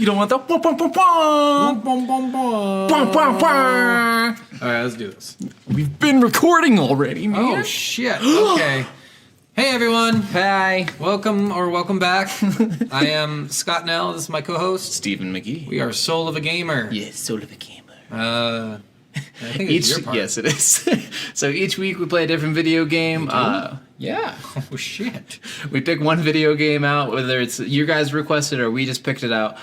You don't want the bum, bum, bum, bum. Bum, bum, bum. All right, let's do this. We've been recording already, man. Oh, shit. Okay. Hey, everyone. Hi. Welcome back. I am Scott Nell. This is my co-host. Stephen McGee. We are Soul of a Gamer. Yes, Soul of a Gamer. I think it's your part. Yes, it is. So each week we play a different video game. Yeah. Oh, shit. We pick one video game out, whether it's you guys requested or we just picked it out.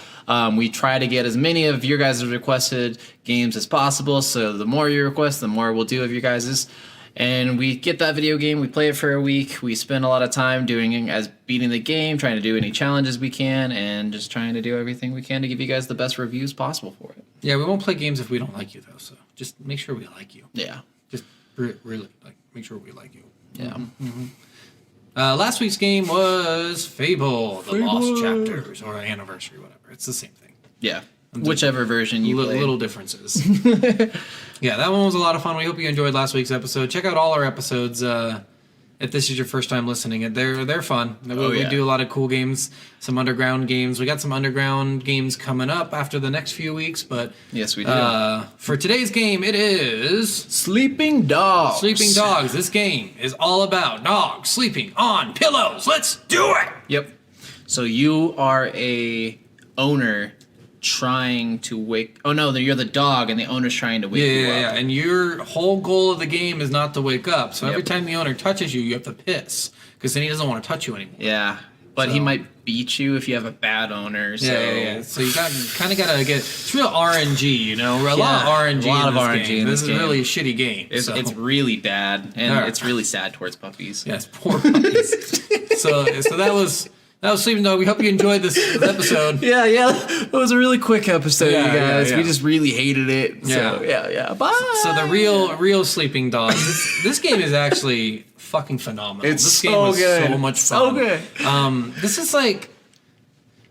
We try to get as many of your guys' requested games as possible. So the more you request, the more we'll do of your guys's. And we get that video game, we play it for a week, we spend a lot of time beating the game, trying to do any challenges we can, and just trying to do everything we can to give you guys the best reviews possible for it. Yeah, we won't play games if we don't like you, though, so just make sure we like you. Yeah. Just really, make sure we like you. Yeah. Mm-hmm. Last week's game was Fable, The Lost Chapters, or Anniversary, whatever. It's the same thing. Yeah. Whichever version you played. Little differences. Yeah, that one was a lot of fun. We hope you enjoyed last week's episode. Check out all our episodes if this is your first time listening. They're fun. We do a lot of cool games, some underground games. We got some underground games coming up after the next few weeks, but yes, we do. For today's game, it is Sleeping Dogs. Sleeping Dogs. This game is all about dogs sleeping on pillows. Let's do it. Yep. So you are a owner trying to wake... Oh, no, you're the dog, and the owner's trying to wake you up. Yeah, and your whole goal of the game is not to wake up. So every time the owner touches you, you have to piss, because then he doesn't want to touch you anymore. Yeah, but he might beat you if you have a bad owner. So. Yeah. So you kind of got to get... It's real RNG, you know? A lot of RNG in this game. This is really a shitty game. It's really bad, and it's really sad towards puppies. Yes, poor puppies. so that was Sleeping Dog. We hope you enjoyed this episode. Yeah. It was a really quick episode, you guys. Yeah. We just really hated it. So, yeah. Bye. So the real Sleeping Dog. This game is actually fucking phenomenal. This game was so much fun. So good.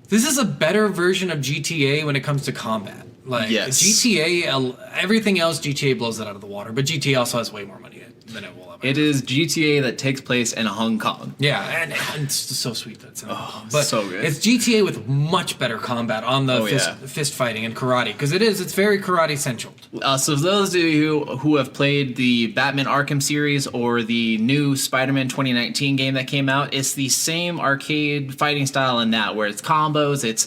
This is a better version of GTA when it comes to combat. Like GTA, everything else GTA blows it out of the water, but GTA also has way more money than it will ever. It is GTA that takes place in Hong Kong. Yeah, and it's so sweet that it's in Hong Kong. But so good. It's GTA with much better combat on the fist fighting and karate, because it's very karate central. So those of you who have played the Batman Arkham series or the new Spider-Man 2019 game that came out, it's the same arcade fighting style in that, where it's combos, it's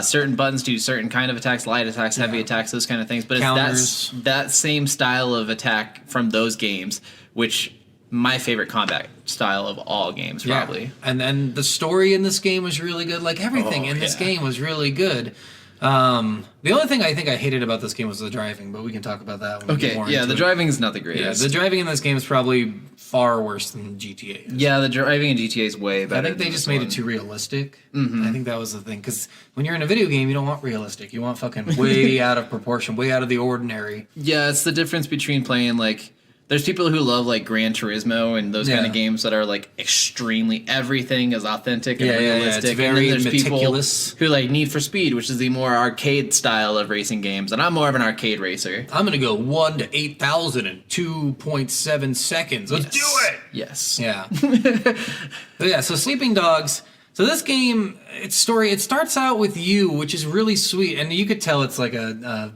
certain buttons do certain kind of attacks, light attacks, heavy attacks, those kind of things. But it's that same style of attack from those games, which my favorite combat style of all games, probably. And then the story in this game was really good. Like everything in this game was really good. The only thing I think I hated about this game was the driving, but we can talk about that when we get more into the driving is not the greatest. Yeah, the driving in this game is probably far worse than GTA is. Yeah, the driving in GTA is way better. I think they just made it too realistic. Mm-hmm. I think that was the thing, because when you're in a video game, you don't want realistic. You want fucking way out of proportion, way out of the ordinary. Yeah, it's the difference between playing, like... There's people who love, like, Gran Turismo and those kind of games that are, like, extremely... Everything is authentic and realistic. It's very and then there's meticulous. People who like Need for Speed, which is the more arcade style of racing games. And I'm more of an arcade racer. I'm going to go 1 to 8,000 in 2.7 seconds. Let's do it! Yes. Yeah. So Sleeping Dogs... So this game, it starts out with you, which is really sweet. And you could tell it's like a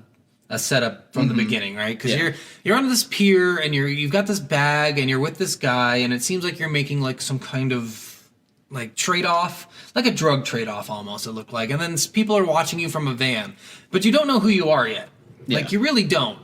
setup from the beginning, right? Because you're on this pier and you've got this bag and you're with this guy, and it seems like you're making like some kind of like trade-off, like a drug trade-off almost, it looked like. And then people are watching you from a van, but you don't know who you are yet. Like you really don't.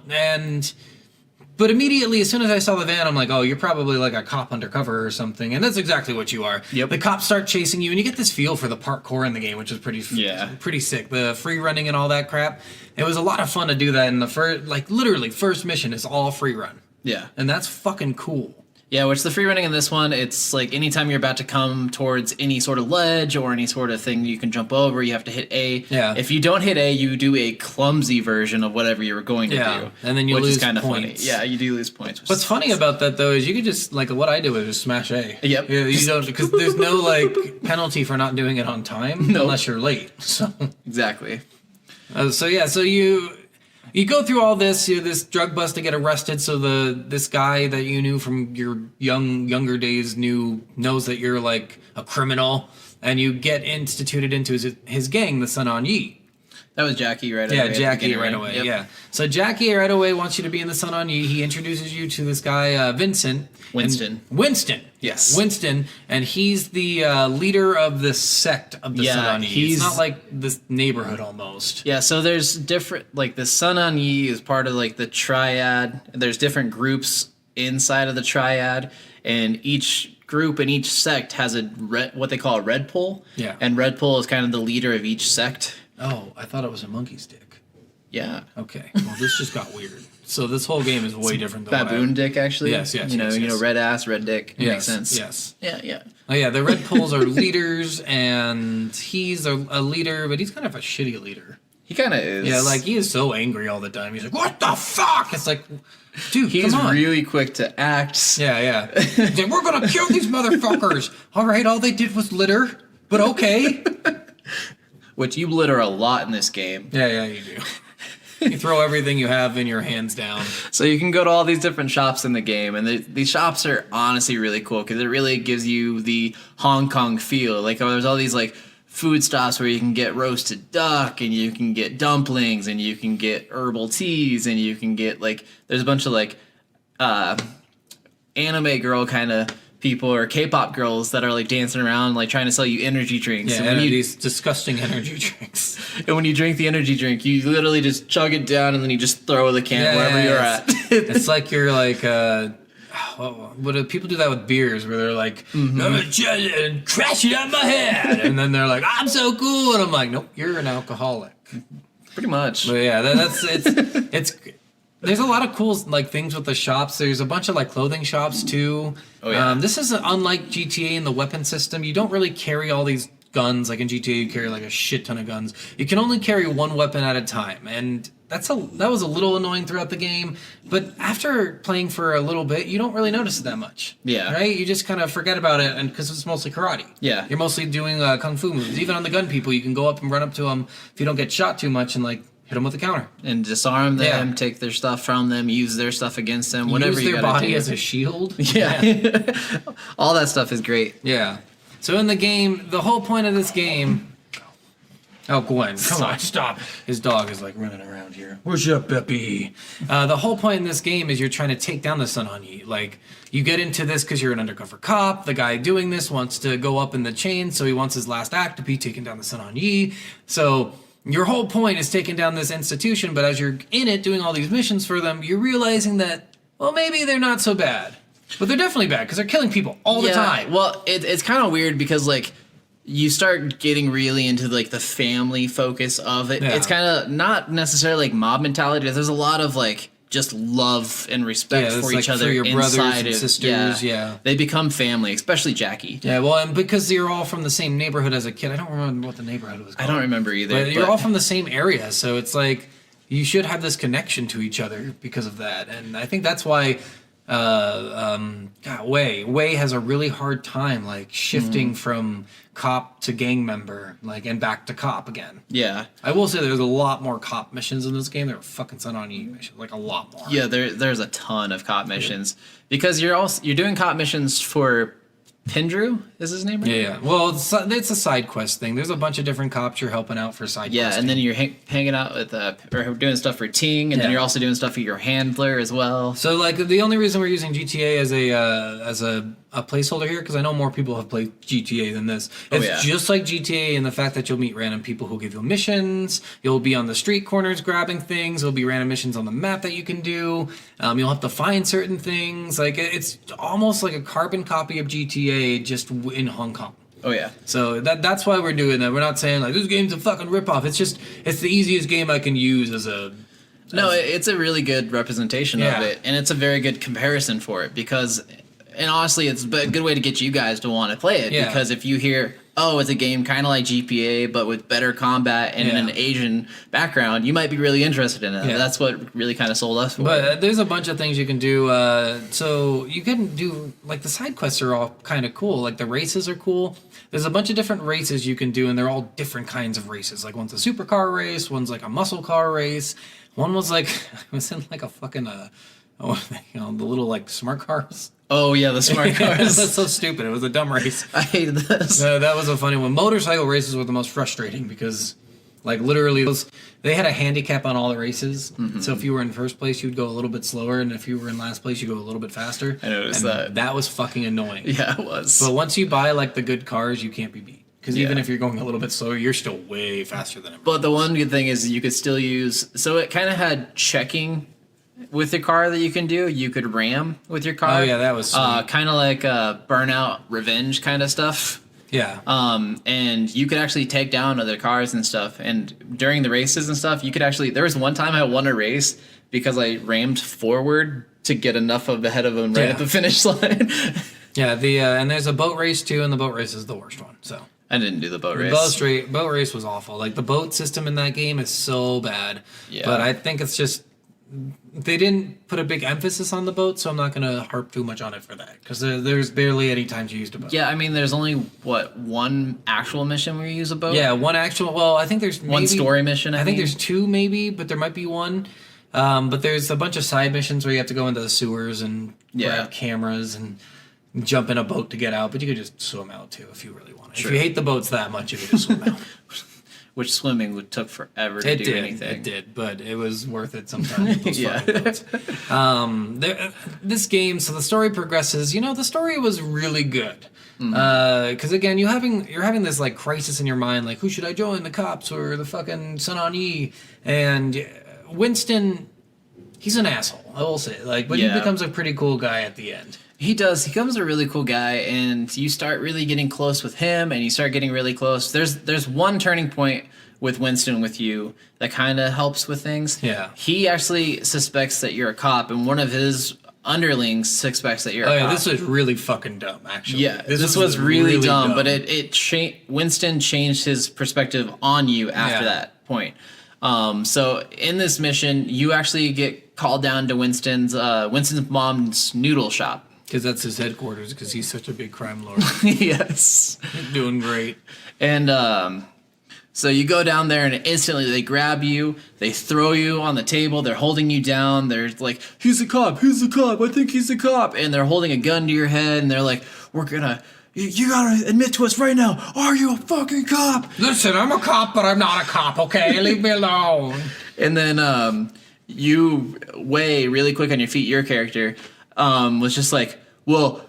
But immediately, as soon as I saw the van, I'm like, oh, you're probably like a cop undercover or something. And that's exactly what you are. Yep. The cops start chasing you, and you get this feel for the parkour in the game, which is pretty sick. The free running and all that crap. It was a lot of fun to do that in the first mission is all free run. Yeah. And that's fucking cool. Yeah, which the free running in this one, it's like anytime you're about to come towards any sort of ledge or any sort of thing you can jump over, you have to hit A. Yeah. If you don't hit A, you do a clumsy version of whatever you were going to do. And then you lose Which is kind of points. funny. Yeah, you do lose points. What's funny about that, though, is you could just, like, what I do is just smash A. Yep. You don't, because there's no, like, penalty for not doing it on time unless you're late. So exactly. So you go through all this, this drug bust to get arrested. So this guy that you knew from your younger days knows that you're like a criminal, and you get instituted into his gang, the Sun On Yee. That was Jackie right away. Yeah, at the Jackie beginning, right right? away. Yep. Yeah. So Jackie right away wants you to be in the Sun On Yee. He introduces you to this guy, Vincent. Winston. Winston. Yes. Winston. And he's the leader of this sect of the Yeah, Sun On Yee. he's- It's not like this neighborhood almost. Yeah, so there's different, like the Sun On Yee is part of like the triad. There's different groups inside of the triad, and each group and each sect has what they call a red pole. Yeah. And red pole is kind of the leader of each sect. Oh, I thought it was a monkey stick. Yeah. Okay. Well, this just got weird. So this whole game is way different than Baboon dick, actually. Yes, yes, You know, yes. red ass, red dick. It Yes, makes sense. yes. Yeah, yeah. Oh yeah, the red poles are leaders, and he's a leader, but he's kind of a shitty leader. He kind of is. Yeah, like he is so angry all the time. He's like, "What the fuck?" It's like, dude, he's come on. really quick to act. Yeah, yeah. He's like, we're gonna kill these motherfuckers. All right, all they did was litter, but okay. Which you litter a lot in this game. Yeah, yeah, you do. You throw everything you have in your hands down. So you can go to all these different shops in the game, and these shops are honestly really cool because it really gives you the Hong Kong feel. Like there's all these like food stops where you can get roasted duck, and you can get dumplings, and you can get herbal teas, and you can get like there's a bunch of like anime girl kind of people or K-pop girls that are like dancing around like trying to sell you energy drinks. Yeah, And when these disgusting energy drinks. and when you drink the energy drink, you literally just chug it down and then you just throw the can Yeah, wherever yeah, you're yeah. at. It's like you're like, what do people do that with beers where they're like, I'm gonna crash it on my head, and then they're like, I'm so cool, and I'm like, nope, you're an alcoholic. Pretty much. But yeah, it's there's a lot of cool like things with the shops. There's a bunch of like clothing shops too. Oh, yeah. This is unlike GTA in the weapon system. You don't really carry all these guns like in GTA. You carry like a shit ton of guns. You can only carry one weapon at a time, and that was a little annoying throughout the game. But after playing for a little bit, you don't really notice it that much. Yeah. Right. You just kind of forget about it, and because it's mostly karate. Yeah. You're mostly doing kung fu moves. Even on the gun people, you can go up and run up to them if you don't get shot too much, and like hit them with a counter. And disarm them, Yeah. take their stuff from them, use their stuff against them, whatever Use you their gotta body do. as a shield. Yeah. All that stuff is great. Yeah. So in the game, the whole point of this game. Oh, Gwen, come on, stop. His dog is like running around here. Where's your Peppy? The whole point in this game is you're trying to take down the Sun On Yee. Like, you get into this because you're an undercover cop. The guy doing this wants to go up in the chain, so he wants his last act to be taking down the Sun On Yee. So your whole point is taking down this institution, but as you're in it doing all these missions for them, you're realizing that, well, maybe they're not so bad. But they're definitely bad because they're killing people all the time. Well, it's kind of weird because like you start getting really into like the family focus of it. Yeah. It's kind of not necessarily like mob mentality. There's a lot of like just love and respect Yeah, it's for like each other for your brothers inside and of sisters, yeah. They become family, especially Jackie. Yeah, well, and because you're all from the same neighborhood as a kid, I don't remember what the neighborhood was I called. don't remember either. But you're all from the same area, so it's like you should have this connection to each other because of that. And I think that's why Wei has a really hard time like shifting from cop to gang member, like, and back to cop again. Yeah. I will say there's a lot more cop missions in this game. There are fucking Sun On Yee missions, like a lot more. Yeah, there's a ton of cop missions because you're doing cop missions for Pindrew, is his name? Right? Yeah. Well, it's a side quest thing. There's a bunch of different cops you're helping out for side Yeah, questing. and then you're hanging out with or doing stuff for Ting, and then Yeah. you're also doing stuff for your handler as well. So like the only reason we're using GTA as a placeholder here, because I know more people have played GTA than this. It's yeah. just like GTA in the fact that you'll meet random people who give you missions. You'll be on the street corners grabbing things. There'll be random missions on the map that you can do. You'll have to find certain things. Like it's almost like a carbon copy of GTA, just in Hong Kong. Oh yeah. So that's why we're doing that. We're not saying like this game's a fucking ripoff. It's the easiest game I can use as a. No, it's a really good representation Yeah. of it, and it's a very good comparison for it because, and honestly, it's a good way to get you guys to want to play it Yeah. because if you hear, oh, it's a game kind of like GPA but with better combat and Yeah. an Asian background, you might be really interested in it. Yeah. That's what really kind of sold us for But it. there's a bunch of things you can do. So you can do like the side quests are all kind of cool. Like the races are cool. There's a bunch of different races you can do, and they're all different kinds of races. Like one's a supercar race, one's like a muscle car race. One was like it was in like a fucking the little like smart cars. Oh yeah, the smart cars. That's so stupid. It was a dumb race. I hated this. That was a funny one. Motorcycle races were the most frustrating because Like literally, they had a handicap on all the races. So if you were in first place, you'd go a little bit slower, and if you were in last place, you go a little bit faster. I noticed And that. That was fucking annoying. Yeah, it was. But once you buy like the good cars, you can't be beat. Because even Yeah. if you're going a little bit slower, you're still way faster than everyone. But the one good thing is you could still use. So it kind of had checking with your car that you can do. You could ram with your car. Oh, yeah, that was sweet. kind of like Burnout Revenge kind of stuff. Yeah. And you could actually take down other cars and stuff. And during the races and stuff, you could actually. There was one time I won a race because I rammed forward to get enough of ahead of them right Yeah. at the finish line. Yeah, and there's a boat race too, and the boat race is the worst one. So I didn't do the boat the race. boat race was awful. Like the boat system in that game is so bad. Yeah. But I think it's just they didn't put a big emphasis on the boat, so I'm not gonna harp too much on it for that because there's barely any times you used a boat. Yeah, I mean, there's only one actual mission where you use a boat. Yeah, one actual. Well, I think there's One story mission. I think there's two maybe, but there might be one. But there's a bunch of side missions where you have to go into the sewers and grab cameras and jump in a boat to get out. But you could just swim out too if you really want to. Sure. If you hate the boats that much, you could just swim out. Which swimming took forever to do anything. It did, but it was worth it sometimes. With those Yeah. fucking boats. This game, so the story progresses. You know, the story was really good. Because again, you're having this like crisis in your mind, like who should I join, the cops or the fucking Sun On Yi? And Winston, he's an asshole. I will say, but he Yeah. becomes a pretty cool guy at the end. He does. He becomes a really cool guy, and you start really getting close with him, and you start getting really close. There's one turning point with Winston with you that kind of helps with things. Yeah. He actually suspects that you're a cop, and one of his underlings suspects that you're Oh a yeah, cop. this was really fucking dumb. Actually, Yeah, this was really dumb, but Winston changed his perspective on you after Yeah. that point. So in this mission, you actually get called down to Winston's mom's noodle shop. Because that's his headquarters. Because he's such a big crime lord. Yes. He's doing great. And so you go down there and instantly they grab you, they throw you on the table, they're holding you down, they're like, he's a cop, I think he's a cop. And they're holding a gun to your head and they're like, you gotta admit to us right now, are you a fucking cop? Listen, I'm a cop, but I'm not a cop, okay? Leave me alone. And then you weigh really quick on your feet, your character was just like, well,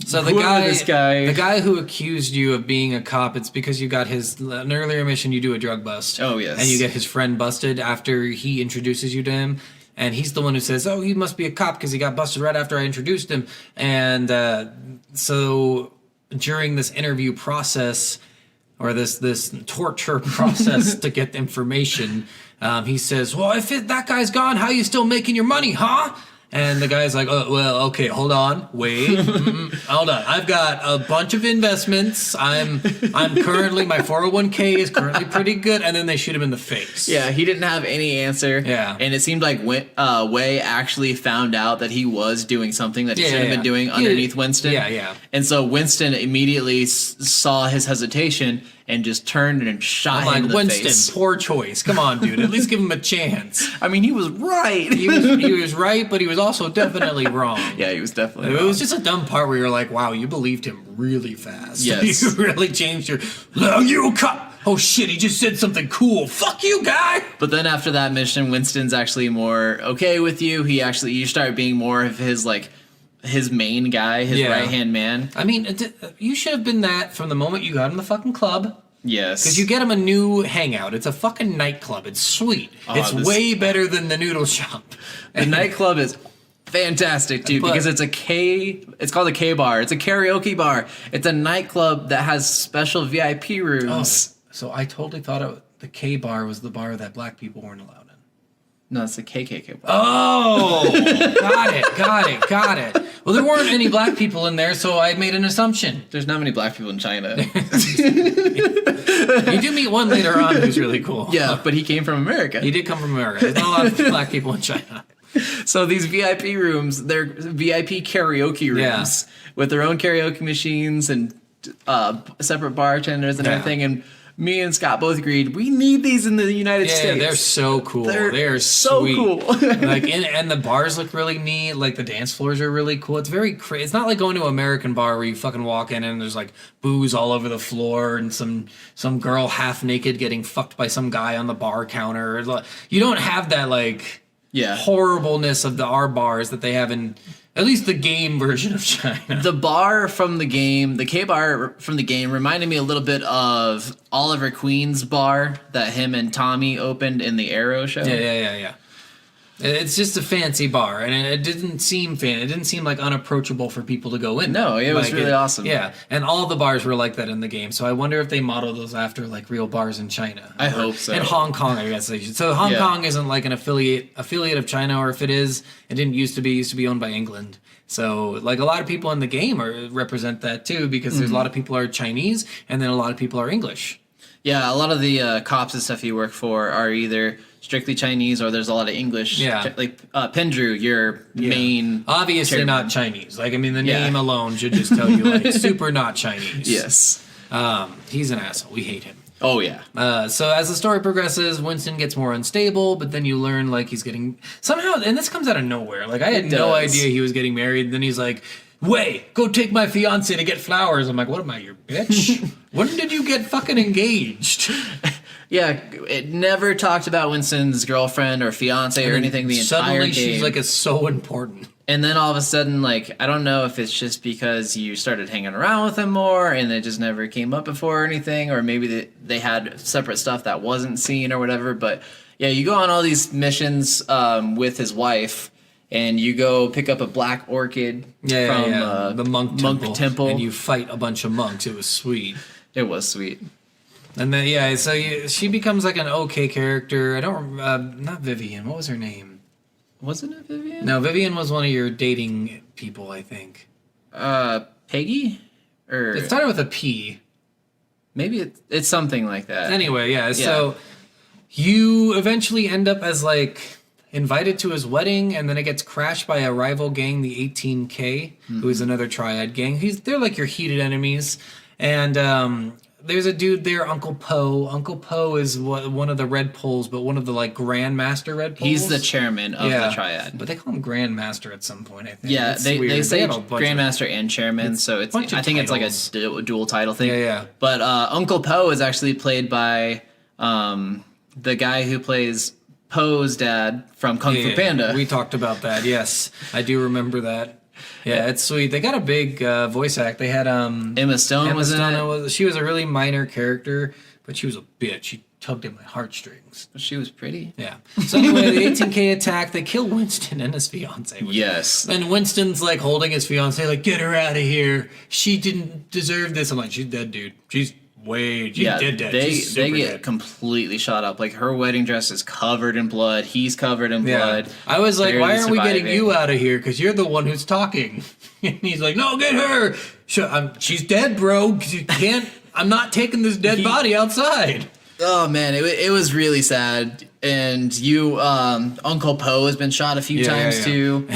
So the guy who accused you of being a cop, it's because you got an earlier mission, you do a drug bust. Oh, yes. And you get his friend busted after he introduces you to him. And he's the one who says, oh, he must be a cop because he got busted right after I introduced him. And so during this interview process, or this torture process to get information, he says, well, if that guy's gone, how are you still making your money, huh? And the guy's like, oh, well, okay, hold on, wait, hold on. I've got a bunch of investments. I'm currently, my 401k is currently pretty good. And then they shoot him in the face. Yeah, he didn't have any answer. Yeah. And it seemed like Wei actually found out that he was doing something that he shouldn't have been doing underneath Winston. Yeah. And so Winston immediately saw his hesitation and just turned and shot him in the Winston, face. poor choice. Come on, dude. At least give him a chance. I mean, he was right. He was right, but he was also definitely wrong. Yeah, he was definitely It wrong. was just a dumb part where you're like, wow, you believed him really fast. Yes. You really changed your, no, you a cop. Oh shit, he just said something cool. Fuck you, guy. But then after that mission, Winston's actually more okay with you. You start being more of his main guy, his right-hand man. I mean, you should have been that from the moment you got in the fucking club. Yes. Because you get him a new hangout. It's a fucking nightclub. It's sweet. It's way better than the noodle shop. The nightclub is fantastic too because it's called a K bar. It's a karaoke bar. It's a nightclub that has special VIP rooms. So I totally thought the K bar was the bar that black people weren't allowed in. No, it's a KKK bar. Oh, got it. Well, there weren't any black people in there, so I made an assumption. There's not many black people in China. You do meet one later on who's really cool. Yeah, but he came from America. He did come from America. There's not a lot of black people in China. So these VIP rooms, they're VIP karaoke rooms with their own karaoke machines and separate bartenders and everything. And me and Scott both agreed we need these in the United Yeah, States. they're so cool. They're so sweet. cool. And the bars look really neat. Like the dance floors are really cool. It's very it's not like going to an American bar where you fucking walk in and there's like booze all over the floor and some girl half naked getting fucked by some guy on the bar counter. You don't have that like horribleness of our bars that they have in at least the game version of China. The bar from the game, the K bar from the game, reminded me a little bit of Oliver Queen's bar that him and Tommy opened in the Arrow show. Yeah. It's just a fancy bar, and it didn't seem It didn't seem like unapproachable for people to go in. No, it was really awesome. Yeah, and all the bars were like that in the game. So I wonder if they model those after like real bars in China. I hope so. And Hong Kong, I guess they should. So Hong Kong isn't like an affiliate of China, or if it is, it didn't used to be. It used to be owned by England. So like a lot of people in the game represent that too, because there's a lot of people are Chinese, and then a lot of people are English. Yeah, a lot of the cops and stuff you work for are either strictly Chinese or there's a lot of English. Yeah. Like Pendrew, your main... Obviously chairman. not Chinese. Like, I mean, the name alone should just tell you, like, super not Chinese. Yes. He's an asshole. We hate him. Oh, yeah. So as the story progresses, Winston gets more unstable, but then you learn, like, he's getting... Somehow, and this comes out of nowhere. Like, I had no idea he was getting married. Then he's like... Wait, go take my fiance to get flowers. I'm like, what am I, your bitch? When did you get fucking engaged? Yeah, it never talked about Winston's girlfriend or fiance or anything the entire Suddenly game. she's like, it's so important. And then all of a sudden, like, I don't know if it's just because you started hanging around with him more and it just never came up before or anything, or maybe they had separate stuff that wasn't seen or whatever. But yeah, you go on all these missions with his wife. And you go pick up a black orchid from the monk temple, and you fight a bunch of monks. It was sweet. It was sweet. And then she becomes like an okay character. I don't not Vivian. What was her name? Wasn't it Vivian? No, Vivian was one of your dating people, I think. Peggy? Or it started with a P. Maybe it's something like that. Anyway, so you eventually end up as like invited to his wedding, and then it gets crashed by a rival gang, the 18K, who is another triad gang. They're like your heated enemies. And there's a dude there, Uncle Poe. Uncle Poe is one of the Red Poles, but one of the like Grandmaster Red Poles. He's the chairman of the triad. But they call him Grandmaster at some point, I think. Yeah, they say Grandmaster and Chairman, so it's I think it's like a dual title thing. Yeah. But Uncle Poe is actually played by the guy who plays Poe's dad from Kung Fu Panda. We talked about that. Yes, I do remember that. Yeah, it's sweet. They got a big voice act. They had Emma Stone was in it. She was a really minor character, but she was a bitch. She tugged at my heartstrings. She was pretty. Yeah. So anyway, the 18K attack. They kill Winston and his fiance. Yes. And Winston's like holding his fiance, like, get her out of here. She didn't deserve this. I'm like, she's dead, dude. She's dead. They get completely shot up. Like, her wedding dress is covered in blood. He's covered in blood. I was like, why aren't we getting you out of here? Because you're the one who's talking. And he's like, no, get her. She's dead, bro. You can't. I'm not taking this dead body outside. Oh man, it was really sad. And Uncle Poe has been shot a few times too.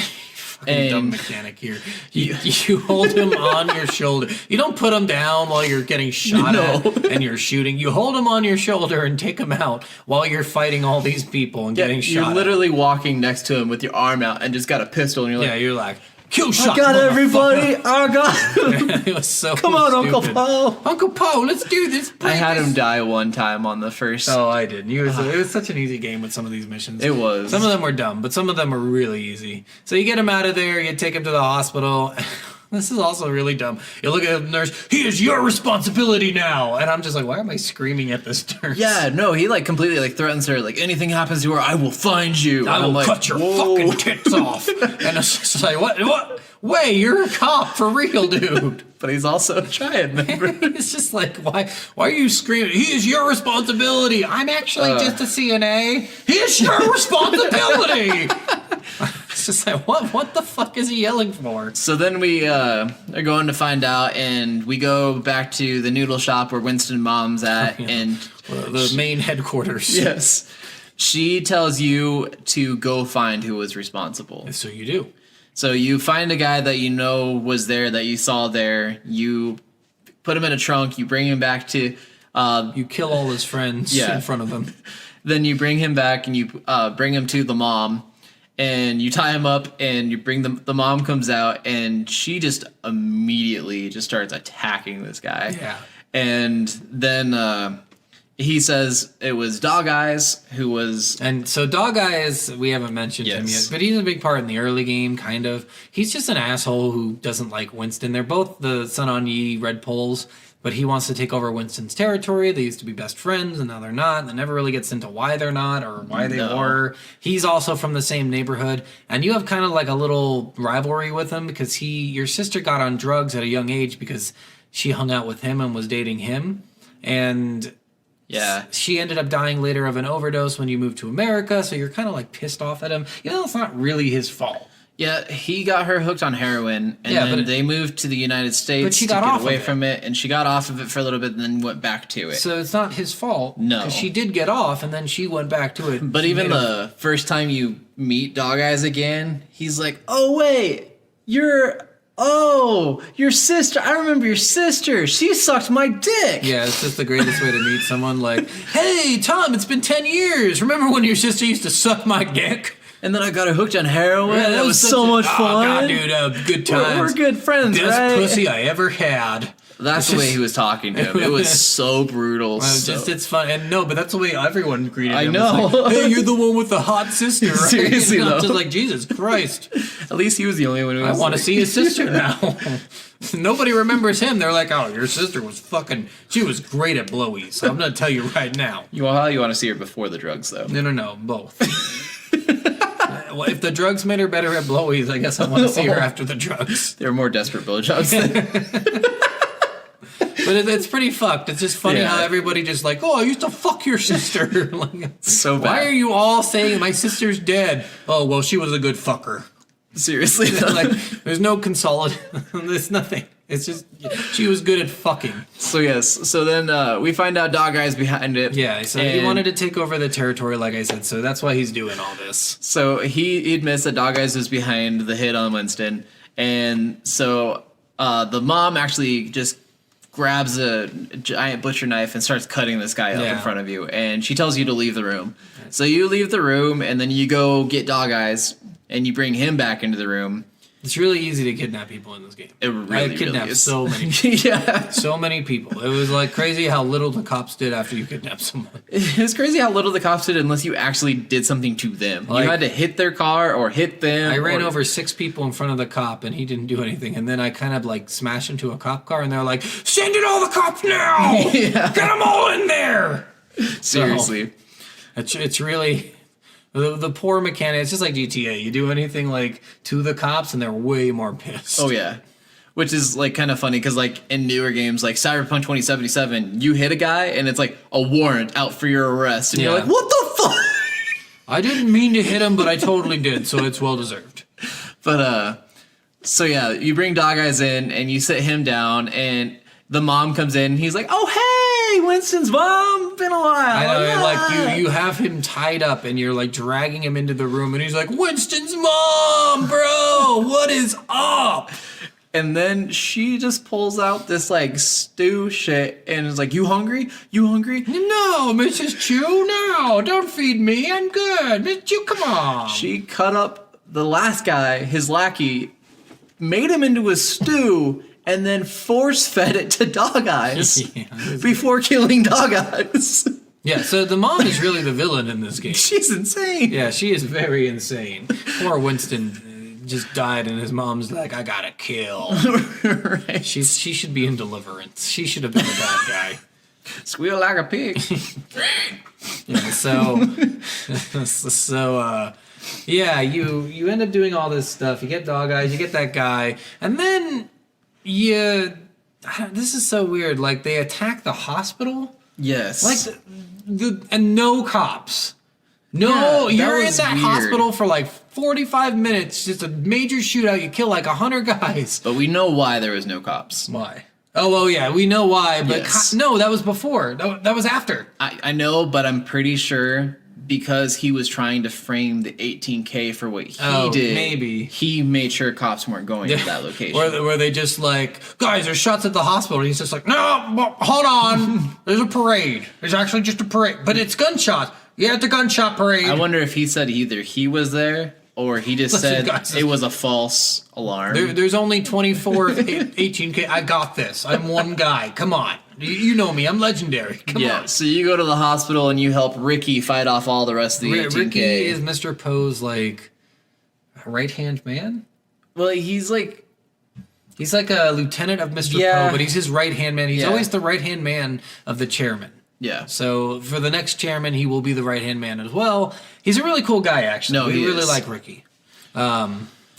Dumb mechanic here. You hold him on your shoulder. You don't put him down while you're getting shot at and you're shooting. You hold him on your shoulder and take him out while you're fighting all these people and getting shot. You're literally walking next to him with your arm out and just got a pistol, and you're like, kill shot. I got everybody. I got. It was so. Come on, stupid. Uncle Poe. Uncle Poe, let's do this. I had him die one time on the first. Oh, I didn't. It was such an easy game with some of these missions. It was. Some of them were dumb, but some of them were really easy. So you get him out of there. You take him to the hospital. This is also really dumb. You look at the nurse. He is your responsibility now. And I'm just like, why am I screaming at this nurse? Yeah, no, he like completely like threatens her. Like, anything happens to her, I will find you. I will cut your fucking tits off. And it's just like, what? Wait, you're a cop for real, dude. But he's also a triad member. It's just like, why are you screaming? He is your responsibility. I'm actually just a CNA. He is your responsibility. It's just like, what the fuck is he yelling for? So then we are going to find out, and we go back to the noodle shop where Winston Mom's at, and the main headquarters. Yes. She tells you to go find who was responsible. So you do. So you find a guy that you know was there, that you saw there. You put him in a trunk. You bring him back to You kill all his friends Yeah. in front of him. Then you bring him back and you bring him to the mom, and you tie him up, and you bring the mom comes out, and she just immediately just starts attacking this guy. Yeah. And then he says it was Dog Eyes who was. And so Dog Eyes, we haven't mentioned him Yes. yet, but he's a big part in the early game, kind of. He's just an asshole who doesn't like Winston. They're both the Sun On Yee Red Poles, but he wants to take over Winston's territory. They used to be best friends, and now they're not. It never really gets into why they're not or why they No. were. He's also from the same neighborhood, and you have kind of like a little rivalry with him because your sister got on drugs at a young age because she hung out with him and was dating him, and Yeah. she ended up dying later of an overdose when you moved to America, so you're kind of like pissed off at him. You know, it's not really his fault. Yeah, he got her hooked on heroin, and Yeah, then but they moved to the United States But she to got get off away of it. from it, and she got off of it for a little bit, and then went back to it. So it's not his fault. No. 'Cause she did get off, and then she went back to it. But She even made a- the first time you meet Dog Eyes again, he's like, "Oh wait, your sister. I remember your sister. She sucked my dick." Yeah, it's just the greatest way to meet someone. Like, hey, Tom, it's been 10 years. Remember when your sister used to suck my dick? And then I got her hooked on heroin. Yeah, that was such so a- much Oh, fun. God, dude, good times. We're good friends, Best right? pussy I ever had. That's the way he was talking to him. It was so brutal. It's fun, and no, but that's the way everyone greeted I him. know. It's like, hey, you're the one with the hot sister, right? Seriously, I'm though. just like, Jesus Christ, At least he was the only one who I was want to like- see his sister now. Nobody remembers him. They're like, oh, your sister was she was great at blowies. I'm gonna tell you right now. You want to see her before the drugs, though. No, both. Well, if the drugs made her better at blowies, I guess I want to see her after the drugs. They were more desperate blowjobs. than- But it's pretty fucked. It's just funny Yeah. how everybody just like, oh, I used to fuck your sister. Like, So bad. why are you all saying my sister's dead? Oh, well, she was a good fucker. Seriously, Like, there's no consolidate. There's nothing. It's just she was good at fucking. So yes, so then we find out Dog Eyes behind it. Yeah, so he and wanted to take over the territory, like I said. So that's why he's doing all this. So he admits that Dog Eyes was behind the hit on Winston, and so the mom actually just grabs a giant butcher knife and starts cutting this guy up in Yeah. front of you, and she tells you to leave the room. So you leave the room, and then you go get Dog Eyes, and you bring him back into the room. It's really easy to kidnap people in this game. It really, I kidnapped is. so many people. Yeah. So many people. It was like crazy how little the cops did after you kidnapped someone. It's crazy how little the cops did unless you actually did something to them. Like- you had to hit their car or hit them. I ran or- over 6 people in front of the cop and he didn't do anything. And then I kind of like smashed into a cop car and they're like, send in all the cops now! Yeah. Get them all in there! Seriously. It's really... The poor mechanic, it's just like GTA. You do anything like to the cops and they're way more pissed. Oh yeah, which is like kind of funny because like in newer games like Cyberpunk 2077, you hit a guy and it's like a warrant out for your arrest, and you're Yeah. like, what the fuck? I didn't mean to hit him, but I totally did, so it's well deserved. But so yeah, you bring Dog Eyes in and you sit him down, and the mom comes in. And he's like, oh hey, Winston's mom, been a while. I know, Yeah. like you have him tied up and you're like dragging him into the room and he's like, Winston's mom, bro, what is up? And then she just pulls out this like stew shit and is like, you hungry? You hungry? No, Mrs. Chu, no, don't feed me, I'm good. Mrs. Chu, come on. She cut up the last guy, his lackey, made him into a stew, and then force fed it to Dog Eyes Yeah, before killing Dog Eyes. yeah, so the mom is really the villain in this game. She's insane. Yeah, she is very insane. Poor Winston just died and his mom's like, I gotta kill. Right. She should be in Deliverance. She should have been the bad guy. Squeal like a pig. Yeah, so yeah, you end up doing all this stuff. You get Dog Eyes, you get that guy, and then this is so weird. Like they attack the hospital, Yes. like and no cops. No, Yeah, that you're in was that weird. hospital for like 45 minutes. Just a major shootout. You kill like 100 guys. But we know why there was no cops. Why? Oh, well, yeah, we know why, but Yes. no, that was before. That was after. I know, but I'm pretty sure because he was trying to frame the 18K for what he did. Maybe he made sure cops weren't going to that location. Where they just like, guys, there's shots at the hospital. And he's just like, no, hold on. There's a parade. There's actually just a parade, but it's gunshots. Yeah, it's a gunshot parade. I wonder if he said either he was there or he just said it was a false alarm. There's only 24 18K. I got this. I'm one guy. Come on. You know me. I'm legendary. Come on. So you go to the hospital and you help Ricky fight off all the rest of the 18K. Ricky is Mr. Poe's like right-hand man? Well, he's like a lieutenant of Mr. Poe, but he's his right-hand man. He's always the right-hand man of the chairman. Yeah. So for the next chairman, he will be the right-hand man as well. He's a really cool guy, actually. No, we really like Ricky.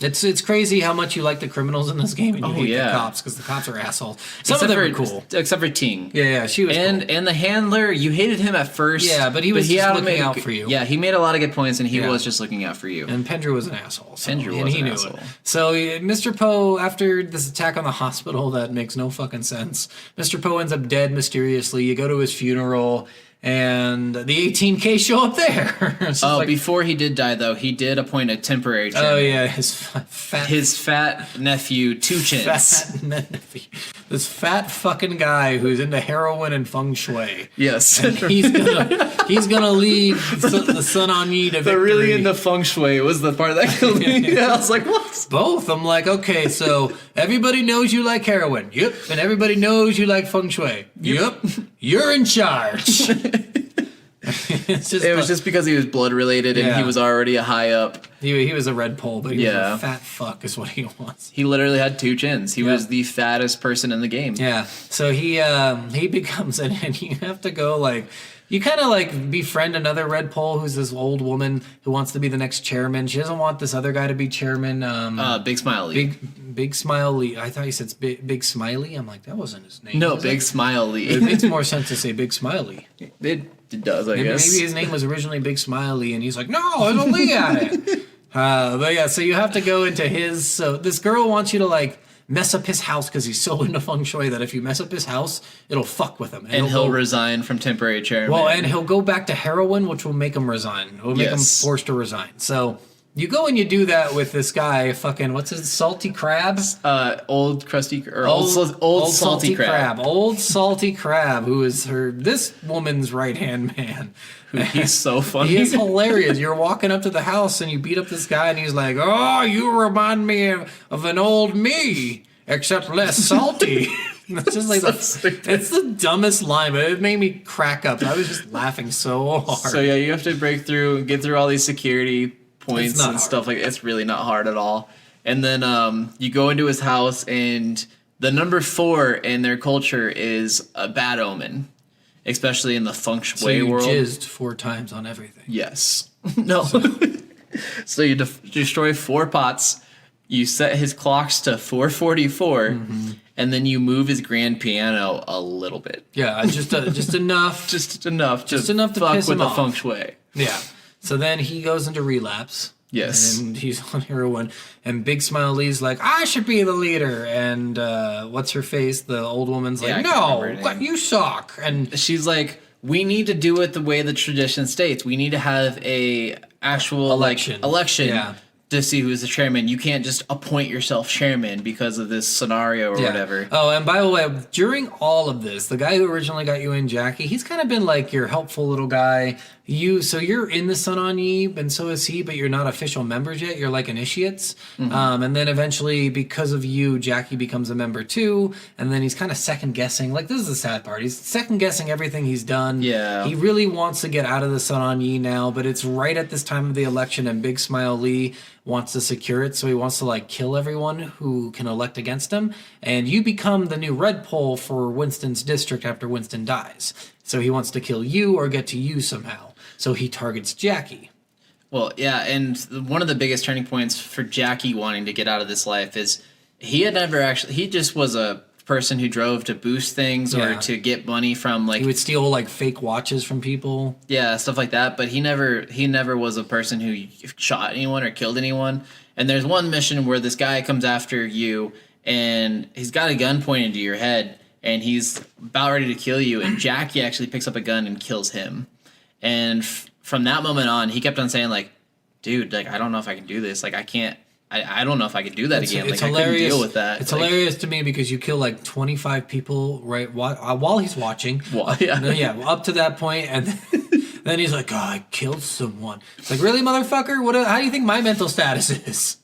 It's crazy how much you like the criminals in this game and you hate the cops because the cops are assholes. Some of them are cool. Except for Ting. Yeah, she was cool. And the handler, you hated him at first. Yeah, but he was just looking out for you. Yeah, he made a lot of good points and he was just looking out for you. And Pendrew was an asshole. So, Pendrew was an asshole. It. So Mr. Poe, after this attack on the hospital that makes no fucking sense, Mr. Poe ends up dead mysteriously. You go to his funeral. And the 18K show up there. So before he did die, though, he did appoint a temporary chairman. Oh, yeah, his fat nephew, Two Chins. Fat nephew. This fat fucking guy who's into heroin and feng shui. Yes. And he's gonna lead the Sun On Yi to victory. They're really into feng shui was the part that killed me. Yeah, I was like, what? Both. I'm like, okay, so everybody knows you like heroin. Yep. And everybody knows you like feng shui. Yep. You're in charge. It was just because he was blood related and he was already a high up. He was a red pole, but he was a fat fuck is what he was. He literally had two chins. He was the fattest person in the game. Yeah. So he becomes it, and you have to go like. You kind of like befriend another red pole who's this old woman who wants to be the next chairman. She doesn't want this other guy to be chairman. Big Smiley. Big Smiley. I thought you said Big Smiley. I'm like, that wasn't his name. No, Big Smiley. It makes more sense to say Big Smiley. It does, I guess. Maybe his name was originally Big Smiley, and he's like, no, there's a Lee at it. But yeah, so you have to go into his. So this girl wants you to like mess up his house because he's so into feng shui that if you mess up his house, it'll fuck with him. And he'll resign from temporary chairman. Well, and he'll go back to heroin, which will make him resign. It will make him forced to resign. So you go and you do that with this guy, fucking, what's his, Salty Crab? Old Salty Crab. Old Salty Crab, who is this woman's right-hand man. He's so funny. He is hilarious. You're walking up to the house and you beat up this guy and he's like, oh, you remind me of an old me, except less salty. It's just like it's the dumbest line, but it made me crack up. I was just laughing so hard. So yeah, you have to break through and get through all these security points and stuff like that. It's really not hard at all. And then you go into his house and the number 4 in their culture is a bad omen. Especially in the feng shui world. So you jizzed 4 times on everything. Yes. No. So you destroy 4 pots. You set his clocks to 4:44, and then you move his grand piano a little bit. Yeah, just enough. Just enough to fuck piss with him the off. feng shui. Yeah. So then he goes into relapse. Yes. And he's on heroin. And Big Smiley's like, I should be the leader. And what's her face? The old woman's like, no, you suck. And she's like, we need to do it the way the tradition states. We need to have a actual election to see who's the chairman. You can't just appoint yourself chairman because of this scenario or whatever. Oh, and by the way, during all of this, the guy who originally got you in, Jackie, he's kind of been like your helpful little guy. So you're in the Sun On Yi, and so is he, but you're not official members yet. You're like initiates. And then eventually, because of you, Jackie becomes a member too. And then he's kind of second guessing. Like, this is the sad part. He's second guessing everything he's done. Yeah. He really wants to get out of the Sun On Yi now, but it's right at this time of the election, and Big Smile Lee wants to secure it. So he wants to like kill everyone who can elect against him. And you become the new red pole for Winston's district after Winston dies. So he wants to kill you or get to you somehow. So he targets Jackie. Well, yeah, and one of the biggest turning points for Jackie wanting to get out of this life is he just was a person who drove to boost things or to get money from like... He would steal like fake watches from people. Yeah, stuff like that, but he never was a person who shot anyone or killed anyone. And there's one mission where this guy comes after you and he's got a gun pointed to your head and he's about ready to kill you, and Jackie actually picks up a gun and kills him. And from that moment on, he kept on saying like, dude, like, I don't know if I can do this. Like, I can't. I don't know if I could do that again. Like, I couldn't deal with that. It's like, hilarious to me because you kill like 25 people right while he's watching. Well, yeah. Up to that point, and then he's like, "Oh, I killed someone." It's like, really, motherfucker? How do you think my mental status is?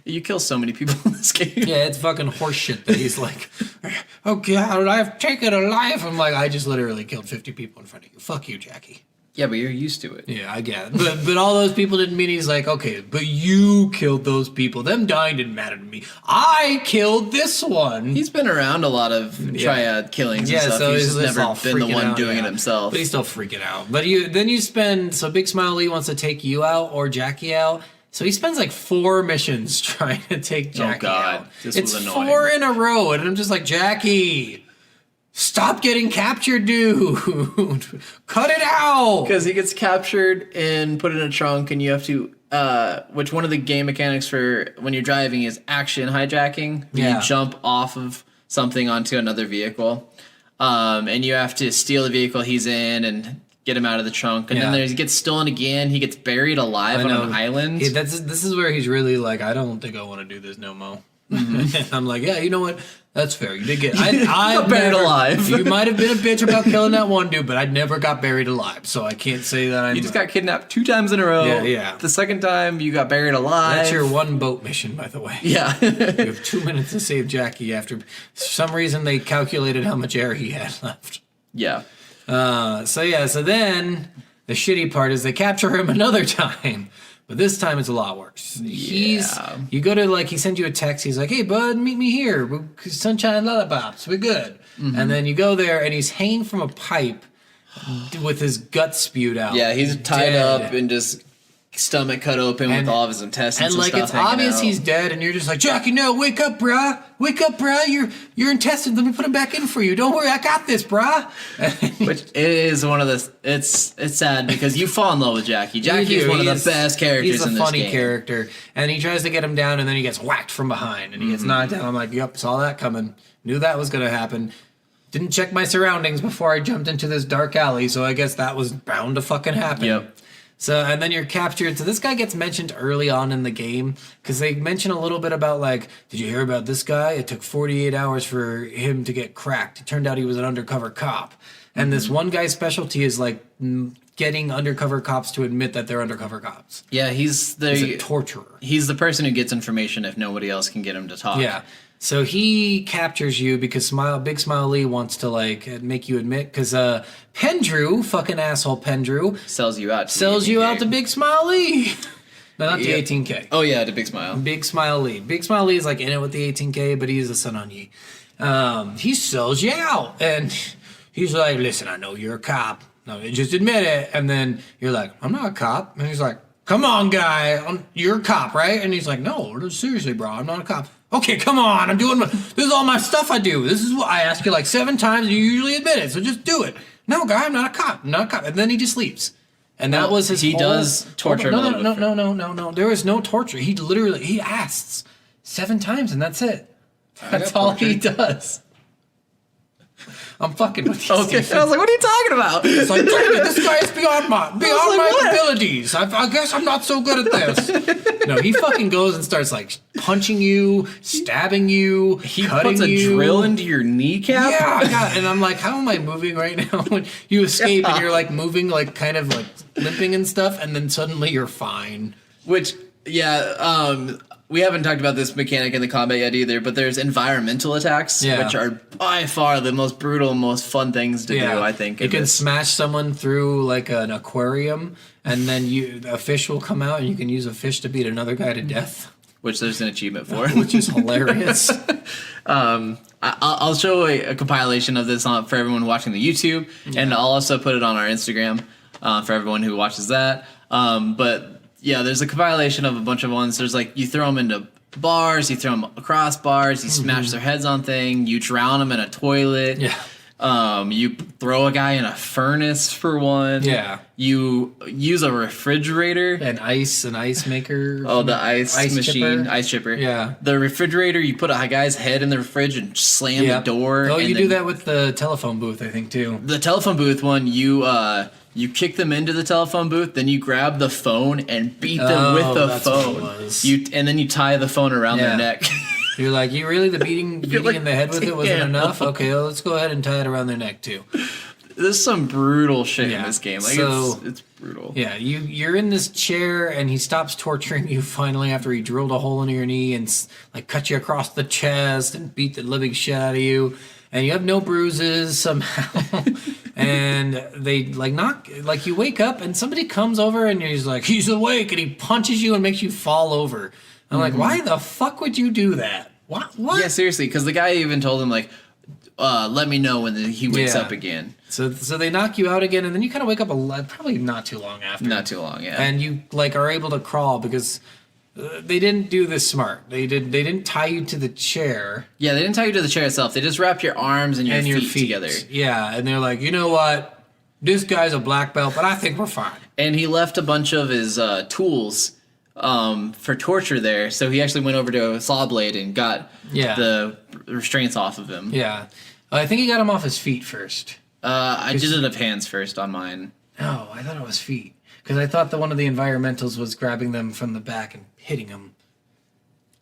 You kill so many people in this game. Yeah, it's fucking horseshit that he's like, "Oh God, I've taken a life." I'm like, I just literally killed 50 people in front of you. Fuck you, Jackie. Yeah, but you're used to it. Yeah, I get it. But all those people didn't mean he's like, okay, but you killed those people. Them dying didn't matter to me. I killed this one. He's been around a lot of triad killings and stuff. So he's just never all been the one out, doing it himself. But he's still freaking out. But then you spend, so Big Smile Lee wants to take you out or Jackie out. So he spends like 4 missions trying to take Jackie out. This was annoying. 4 in a row. And I'm just like, Jackie, stop getting captured, dude. Cut it out. Because he gets captured and put in a trunk, and you have to, which one of the game mechanics for when you're driving is action hijacking. Yeah. You jump off of something onto another vehicle. And you have to steal the vehicle he's in and get him out of the trunk. And then he gets stolen again. He gets buried alive on an island. This is where he's really like, I don't think I want to do this no more. Mm-hmm. I'm like, yeah, you know what? That's fair. You did get. I got buried alive. You might have been a bitch about killing that one dude, but I never got buried alive, so I can't say that I. You just got kidnapped 2 times in a row. Yeah. The second time you got buried alive. That's your one boat mission, by the way. Yeah. You have 2 minutes to save Jackie after. For some reason, they calculated how much air he had left. Yeah. So then the shitty part is they capture him another time. But this time it's a lot worse. You go to he sends you a text. He's like, "Hey, bud, meet me here. Sunshine Lollipops. We're good." Mm-hmm. And then you go there, and he's hanging from a pipe with his guts spewed out. Yeah, he's tied up and just stomach cut open with all of his intestines. And it's obvious he's dead, and you're just like, Jackie, no, wake up, bruh. Wake up, bruh. Your intestines, let me put them back in for you. Don't worry, I got this, bruh. Which is one of the, it's sad because you fall in love with Jackie. Jackie is one of the best characters in this game. He's a funny character, and he tries to get him down, and then he gets whacked from behind, and he gets knocked down. I'm like, yep, saw that coming. Knew that was going to happen. Didn't check my surroundings before I jumped into this dark alley, so I guess that was bound to fucking happen. Yep. So, and then you're captured. So this guy gets mentioned early on in the game because they mention a little bit about did you hear about this guy? It took 48 hours for him to get cracked. It turned out he was an undercover cop. And this one guy's specialty is getting undercover cops to admit that they're undercover cops. Yeah, he's a torturer. He's the person who gets information if nobody else can get him to talk. Yeah. So he captures you because Big Smile Lee wants to make you admit because Pendrew, fucking asshole Pendrew, sells you out to Big Smile Lee. No, not the 18K. Oh yeah, to Big Smile. Big Smile Lee. Big Smile Lee is in it with the 18K, but he's a son on ye. He sells you out, and he's like, "Listen, I know you're a cop. No, just admit it." And then you're like, "I'm not a cop," and he's like, "Come on, guy, you're a cop, right?" And he's like, "No, seriously, bro, I'm not a cop." Okay, come on. This is all my stuff I do. This is what I ask you 7 times and you usually admit it. So just do it. No, guy, I'm not a cop. I'm not a cop. And then he just leaves. And that was his He does torture No. There is no torture. He asks 7 times and that's it. That's all he does. I'm fucking with you. Okay. I was like, what are you talking about? It's like, damn it, this guy is beyond my abilities. I guess I'm not so good at this. No, he fucking goes and starts punching you, stabbing you, he cutting puts a drill into your kneecap. Yeah, God. And I'm like, how am I moving right now? When you escape and you're moving, kind of limping and stuff, and then suddenly you're fine. Which, yeah, we haven't talked about this mechanic in the combat yet either, but there's environmental attacks, which are by far the most brutal, most fun things to do, I think. You can smash someone through an aquarium, and then a fish will come out, and you can use a fish to beat another guy to death. Which there's an achievement for. Which is hilarious. I'll show a compilation of this for everyone watching the YouTube, and I'll also put it on our Instagram for everyone who watches that. But yeah, there's a compilation of a bunch of ones. There's you throw them into bars, you throw them across bars, you smash their heads on thing, you drown them in a toilet. Yeah. You throw a guy in a furnace for one. Yeah. You use a refrigerator. An ice maker. Oh, the ice machine. Chipper. Ice chipper. Yeah. The refrigerator, you put a guy's head in the fridge and slam the door. Oh, you do that with the telephone booth, I think, too. The telephone booth one, you You kick them into the telephone booth, then you grab the phone and beat them with the that's what it phone. was. And then you tie the phone around their neck. You're like, you really the beating like, in the head with it wasn't damn. enough? Okay, well, let's go ahead and tie it around their neck too. There's some brutal shit in Yeah. this game. Like So- it's brutal. Yeah, you're in this chair and he stops torturing you finally after he drilled a hole into your knee and like cut you across the chest and beat the living shit out of you, and you have no bruises somehow. And they like you wake up and somebody comes over and he's like, he's awake, and he punches you and makes you fall over. I'm like, why the fuck would you do that? What? Yeah, seriously, because the guy even told him like, let me know when he wakes Yeah. up again. So they knock you out again, and then you kind of wake up probably not too long after. Not too long, yeah. And you like are able to crawl because they didn't do this smart. They didn't tie you to the chair Yeah, they didn't tie you to the chair itself. They just wrapped your arms and your feet together. Yeah, and they're like, you know what? This guy's a black belt, but I think we're fine. And he left a bunch of his tools for torture there. So he actually went over to a saw blade and got the restraints off of him. Yeah, I think he got him off his feet first. I did it of hands first on mine. No, I thought it was feet because I thought that one of the environmentals was grabbing them from the back and hitting them.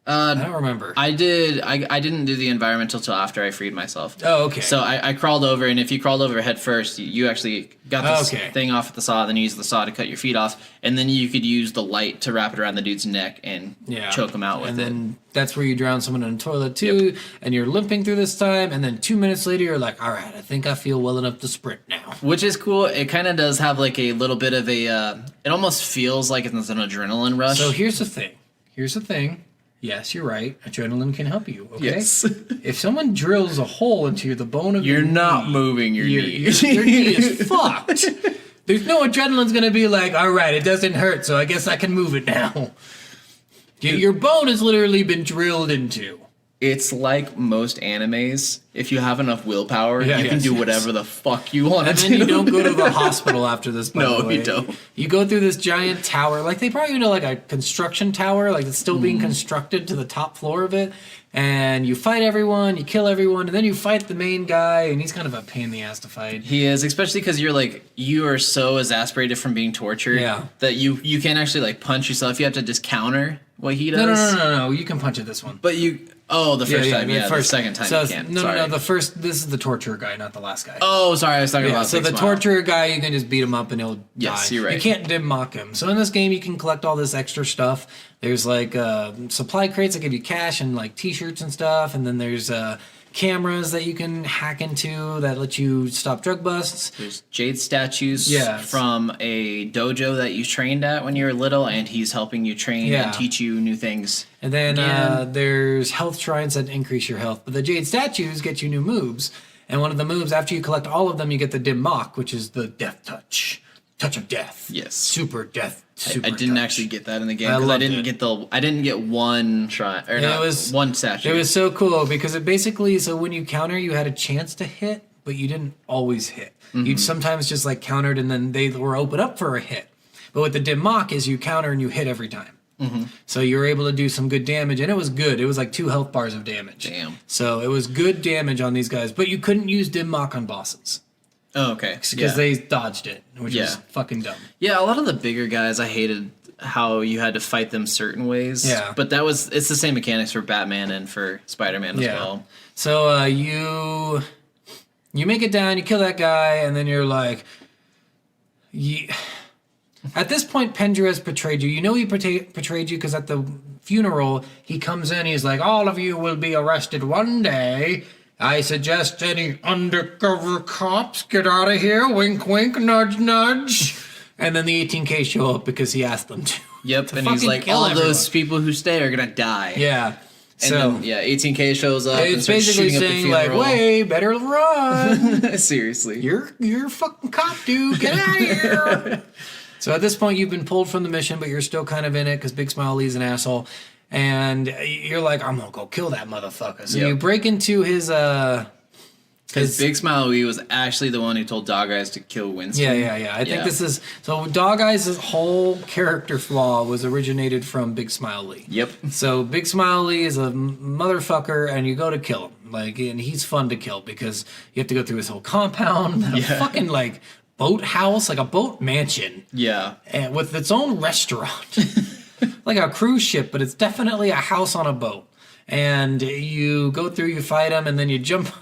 I don't remember. I didn't do the environmental till after I freed myself. Oh, okay. So I crawled over, and if you crawled over head first, you actually got this Okay. thing off at the saw, then you used the saw to cut your feet off, and then you could use the light to wrap it around the dude's neck and choke him out with and it. then that's where you drown someone in a toilet too, and you're limping through this time, and then 2 minutes later you're like, all right, I think I feel well enough to sprint now. Which is cool. It kind of does have like a little bit of a. It almost feels like it's an adrenaline rush. So here's the thing. Yes, you're right. Adrenaline can help you. Okay. Yes. If someone drills a hole into the bone of You're your not knee, moving your knee. your knee is fucked. There's no adrenaline's gonna be like, all right, it doesn't hurt, so I guess I can move it now. Your bone has literally been drilled into. It's like most animes. If you have enough willpower, Yeah, you can yes, do yes. whatever the fuck you want to And do. then you don't go to the hospital after this. By No, the way. you don't. You go through this giant tower, like they probably like a construction tower, like it's still being constructed to the top floor of it. And you fight everyone, you kill everyone, and then you fight the main guy, and he's kind of a pain in the ass to fight. He is, especially because you are so exasperated from being tortured that you can't actually like punch yourself. You have to just counter what he does. No. You can punch it this one. But the first time, the second time so you can't. No, Sorry. no, this is the torturer guy, not the last guy. Oh, sorry, I was talking about. So Big the Smile. torturer guy, you can just beat him up and he'll Yes, die. you're right. You can't dim mock him. So in this game, you can collect all this extra stuff. There's like supply crates that give you cash and like T-shirts and stuff, and then there's cameras that you can hack into that let you stop drug busts. There's jade statues Yes. from a dojo that you trained at when you were little, and he's helping you train and teach you new things. And then Again. there's health shrines that increase your health. But the jade statues get you new moves. And one of the moves, after you collect all of them, you get the dim mock, which is the death touch. Touch of death. Yes. Super death. Super I didn't touch. actually get that in the game I because I loved didn't it. I didn't get one try or not, one statue. It was so cool because it basically, so when you counter, you had a chance to hit, but you didn't always hit. You'd sometimes just like countered and then they were open up for a hit. But with the dim mock is you counter and you hit every time. So you were able to do some good damage, and it was good. It was like 2 health bars of damage. Damn. So it was good damage on these guys, but you couldn't use dim mock on bosses Oh, okay. because they dodged it, which was Yeah. fucking dumb. Yeah, a lot of the bigger guys, I hated how you had to fight them certain ways. Yeah. But it's the same mechanics for Batman and for Spider-Man as well. So you make it down, you kill that guy, and then you're like, at this point, Pendrew has betrayed you. You know he betrayed you because at the funeral, he comes in, he's like, all of you will be arrested one day. I suggest any undercover cops get out of here. Wink, wink, nudge, nudge. And then the 18K show up because he asked them to. Yep, and he's fucking like, kill all everyone. those people who stay are gonna die. Yeah. And So then, 18K shows up. and it's starts basically shooting up the saying like, funeral. way better run. Seriously. You're a fucking cop, dude. Get out of here. So at this point, you've been pulled from the mission, but you're still kind of in it because Big Smile Lee's an asshole. And you're like, I'm going to go kill that motherfucker. So you break into his... Because Big Smile Lee was actually the one who told Dog Eyes to kill Winston. Yeah. I think this is... So Dog Eyes' whole character flaw was originated from Big Smile Lee. Yep. So Big Smile Lee is a motherfucker, and you go to kill him. And he's fun to kill because you have to go through his whole compound. A fucking, boathouse, like a boat mansion, Yeah. and with its own restaurant, like a cruise ship, but it's definitely a house on a boat. And you go through, you fight them, and then you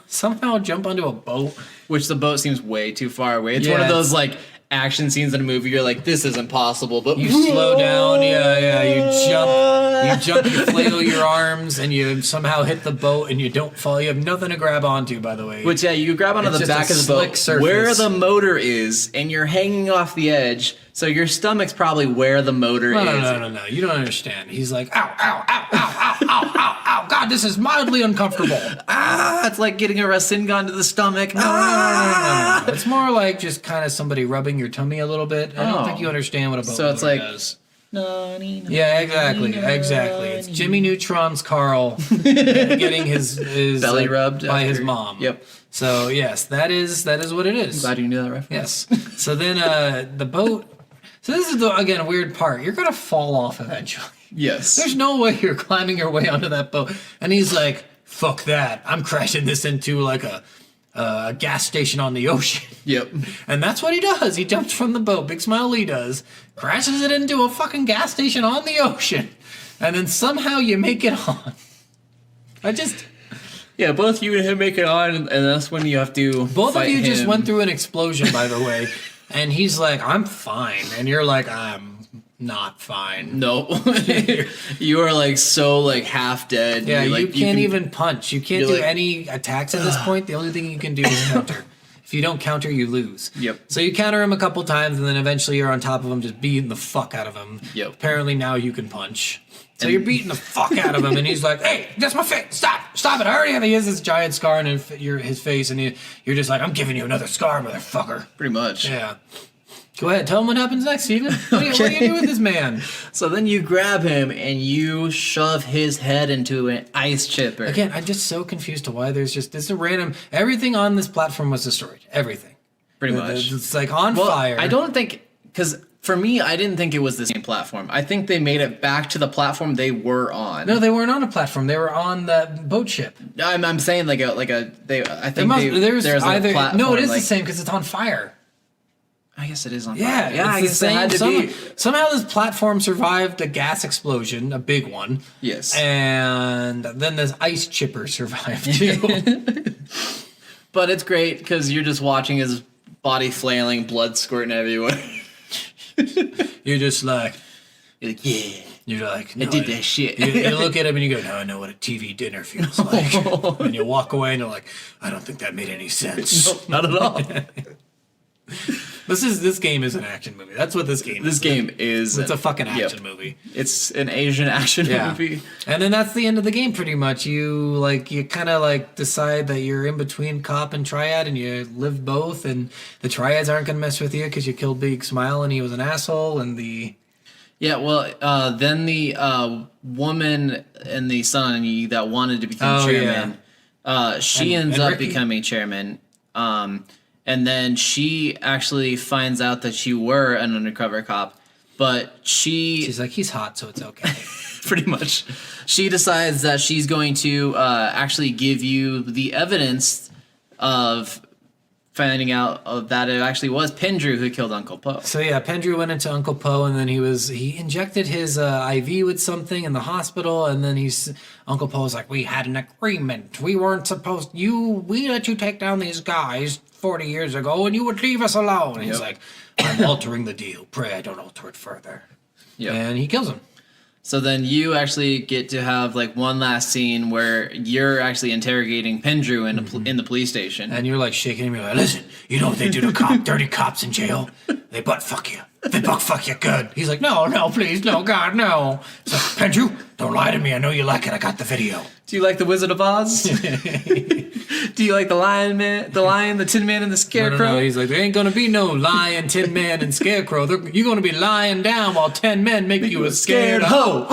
somehow jump onto a boat. Which the boat seems way too far away. It's Yeah, one of those it's- like action scenes in a movie. You're like, this isn't possible, but You slow down, you jump, you flail your arms, and you somehow hit the boat, and you don't fall. You have nothing to grab onto, by the way. Which you grab onto It's the just back a of the slick boat surface. where the motor is, and you're hanging off the edge. So your stomach's probably where the motor is. No. You don't understand. He's like, ow, ow, ow, ow, ow, ow, ow, ow. God, this is mildly uncomfortable. It's like getting a Rasengan to the stomach. No. It's more like just kind of somebody rubbing your tummy a little bit. I don't Oh. think you understand what a boat So it's motor like- does. No. Yeah, exactly. It's Jimmy Neutron's Carl getting his Belly rubbed by his after- mom. Yep. So yes, that is what it is. Glad you knew that reference. Yes. So then the boat. So this is again a weird part. You're gonna fall off eventually. Yes. There's no way you're climbing your way onto that boat. And he's like, "Fuck that! I'm crashing this into like a gas station on the ocean." Yep. And that's what he does. He jumps from the boat. Big Smile Lee does. Crashes it into a fucking gas station on the ocean. And then somehow you make it on. Yeah, both you and him make it on, and that's when you have to. Both of fight you just him. went through an explosion, by the way. And he's like, "I'm fine." And you're like, "I'm not fine." No, you are like so like half dead. Yeah, You're, like, you can't can- even punch. You can't you're do like, any attacks at this point. The only thing you can do is counter. If you don't counter, you lose. Yep. So you counter him a couple times, and then eventually you're on top of him, just beating the fuck out of him. Yep. Apparently now you can punch. So you're beating the fuck out of him, and he's like, "Hey, that's my face! Stop it! I already have." He has this giant scar on his face, and you're just like, "I'm giving you another scar, motherfucker." Pretty much. Yeah. Go ahead. Tell him what happens next, Steven. What do you do with this man? So then you grab him and you shove his head into an ice chipper. Again, I'm just so confused to why there's just this a random. Everything on this platform was destroyed. Everything. Pretty much. It's like on Well, fire. I don't think because for me, I didn't think it was the same platform. I think they made it back to the platform they were on. No, they weren't on a platform. They were on the boat ship. I'm saying like a they. I think There's a either platform, no, it is like, the same because it's on fire. I guess it is on Yeah, fire. Yeah, I it's guess the it had to same. be. Somehow this platform survived a gas explosion, a big one. Yes. And then this ice chipper survived too. But it's great because you're just watching his body flailing, blood squirting everywhere. You're just like, You're like, yeah, you're like, I did that shit. You look at him and you go, "Now I know what a TV dinner feels like." And you walk away and you're like, "I don't think that made any sense." Not at all. This game is an action movie. That's what this game is. This game is. It's a fucking yep. action movie. It's an Asian action movie. And then that's the end of the game pretty much. You kind of like decide that you're in between cop and triad and you live both, and the triads aren't going to mess with you because you killed Big Smile and he was an asshole, and Yeah, well, then the woman and the son that wanted to become Oh, chairman, she ends and up Ricky. becoming chairman. And then she actually finds out that you were an undercover cop, but she's like, "He's hot, so it's okay." pretty much, she decides that she's going to actually give you the evidence of finding out that it actually was Pendrew who killed Uncle Po. So yeah, Pendrew went into Uncle Po, and then he injected his IV with something in the hospital, and then Uncle Po was like, "We had an agreement. We weren't supposed. We let you take down these guys 40 years ago, and you would leave us alone." And he's like, "I'm altering the deal. Pray I don't alter it further." Yep. And he kills him. So then you actually get to have like one last scene where you're actually interrogating Pendrew in the police station. And you're like shaking him. You're like, "Listen, you know what they do to dirty cops in jail? They butt fuck you. They butt fuck you good." He's like, "No, please, no, God, no." So, "Pendrew, don't lie to me. I know you like it. I got the video." Do you like the Wizard of Oz? Do you like the Lion, the Tin Man, and the Scarecrow? No. He's like, "There ain't gonna be no lion, Tin Man, and Scarecrow. You're gonna be lying down while 10 men make you a scared hoe."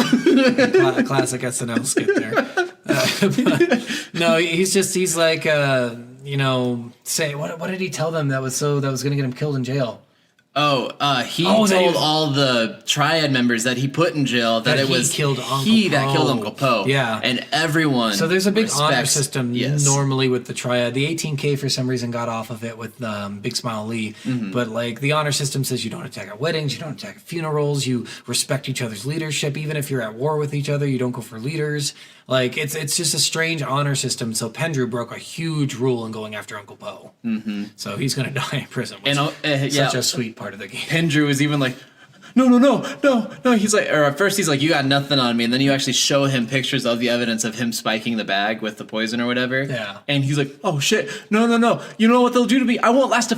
Classic SNL skit there. But, no, he's like, say what did he tell them that was gonna get him killed in jail? He Oh, that he told was- all the Triad members that he put in jail that it he was killed Uncle he that Poe. killed Uncle Poe. Yeah. And everyone. So there's a big honor respects- system Yes. normally with the Triad. The 18K for some reason got off of it with Big Smile Lee. Mm-hmm. But like the honor system says you don't attack at weddings, you don't attack at funerals, you respect each other's leadership. Even if you're at war with each other, you don't go for leaders. Like it's just a strange honor system. So Pendrew broke a huge rule in going after Uncle Poe. Mm-hmm. So he's gonna die in prison. Which And is such a sweet part of the game. Pendrew is even like, no. He's like, or at first he's like, you got nothing on me, and then you actually show him pictures of the evidence of him spiking the bag with the poison or whatever. Yeah. And he's like, oh shit, no. You know what they'll do to me? I won't last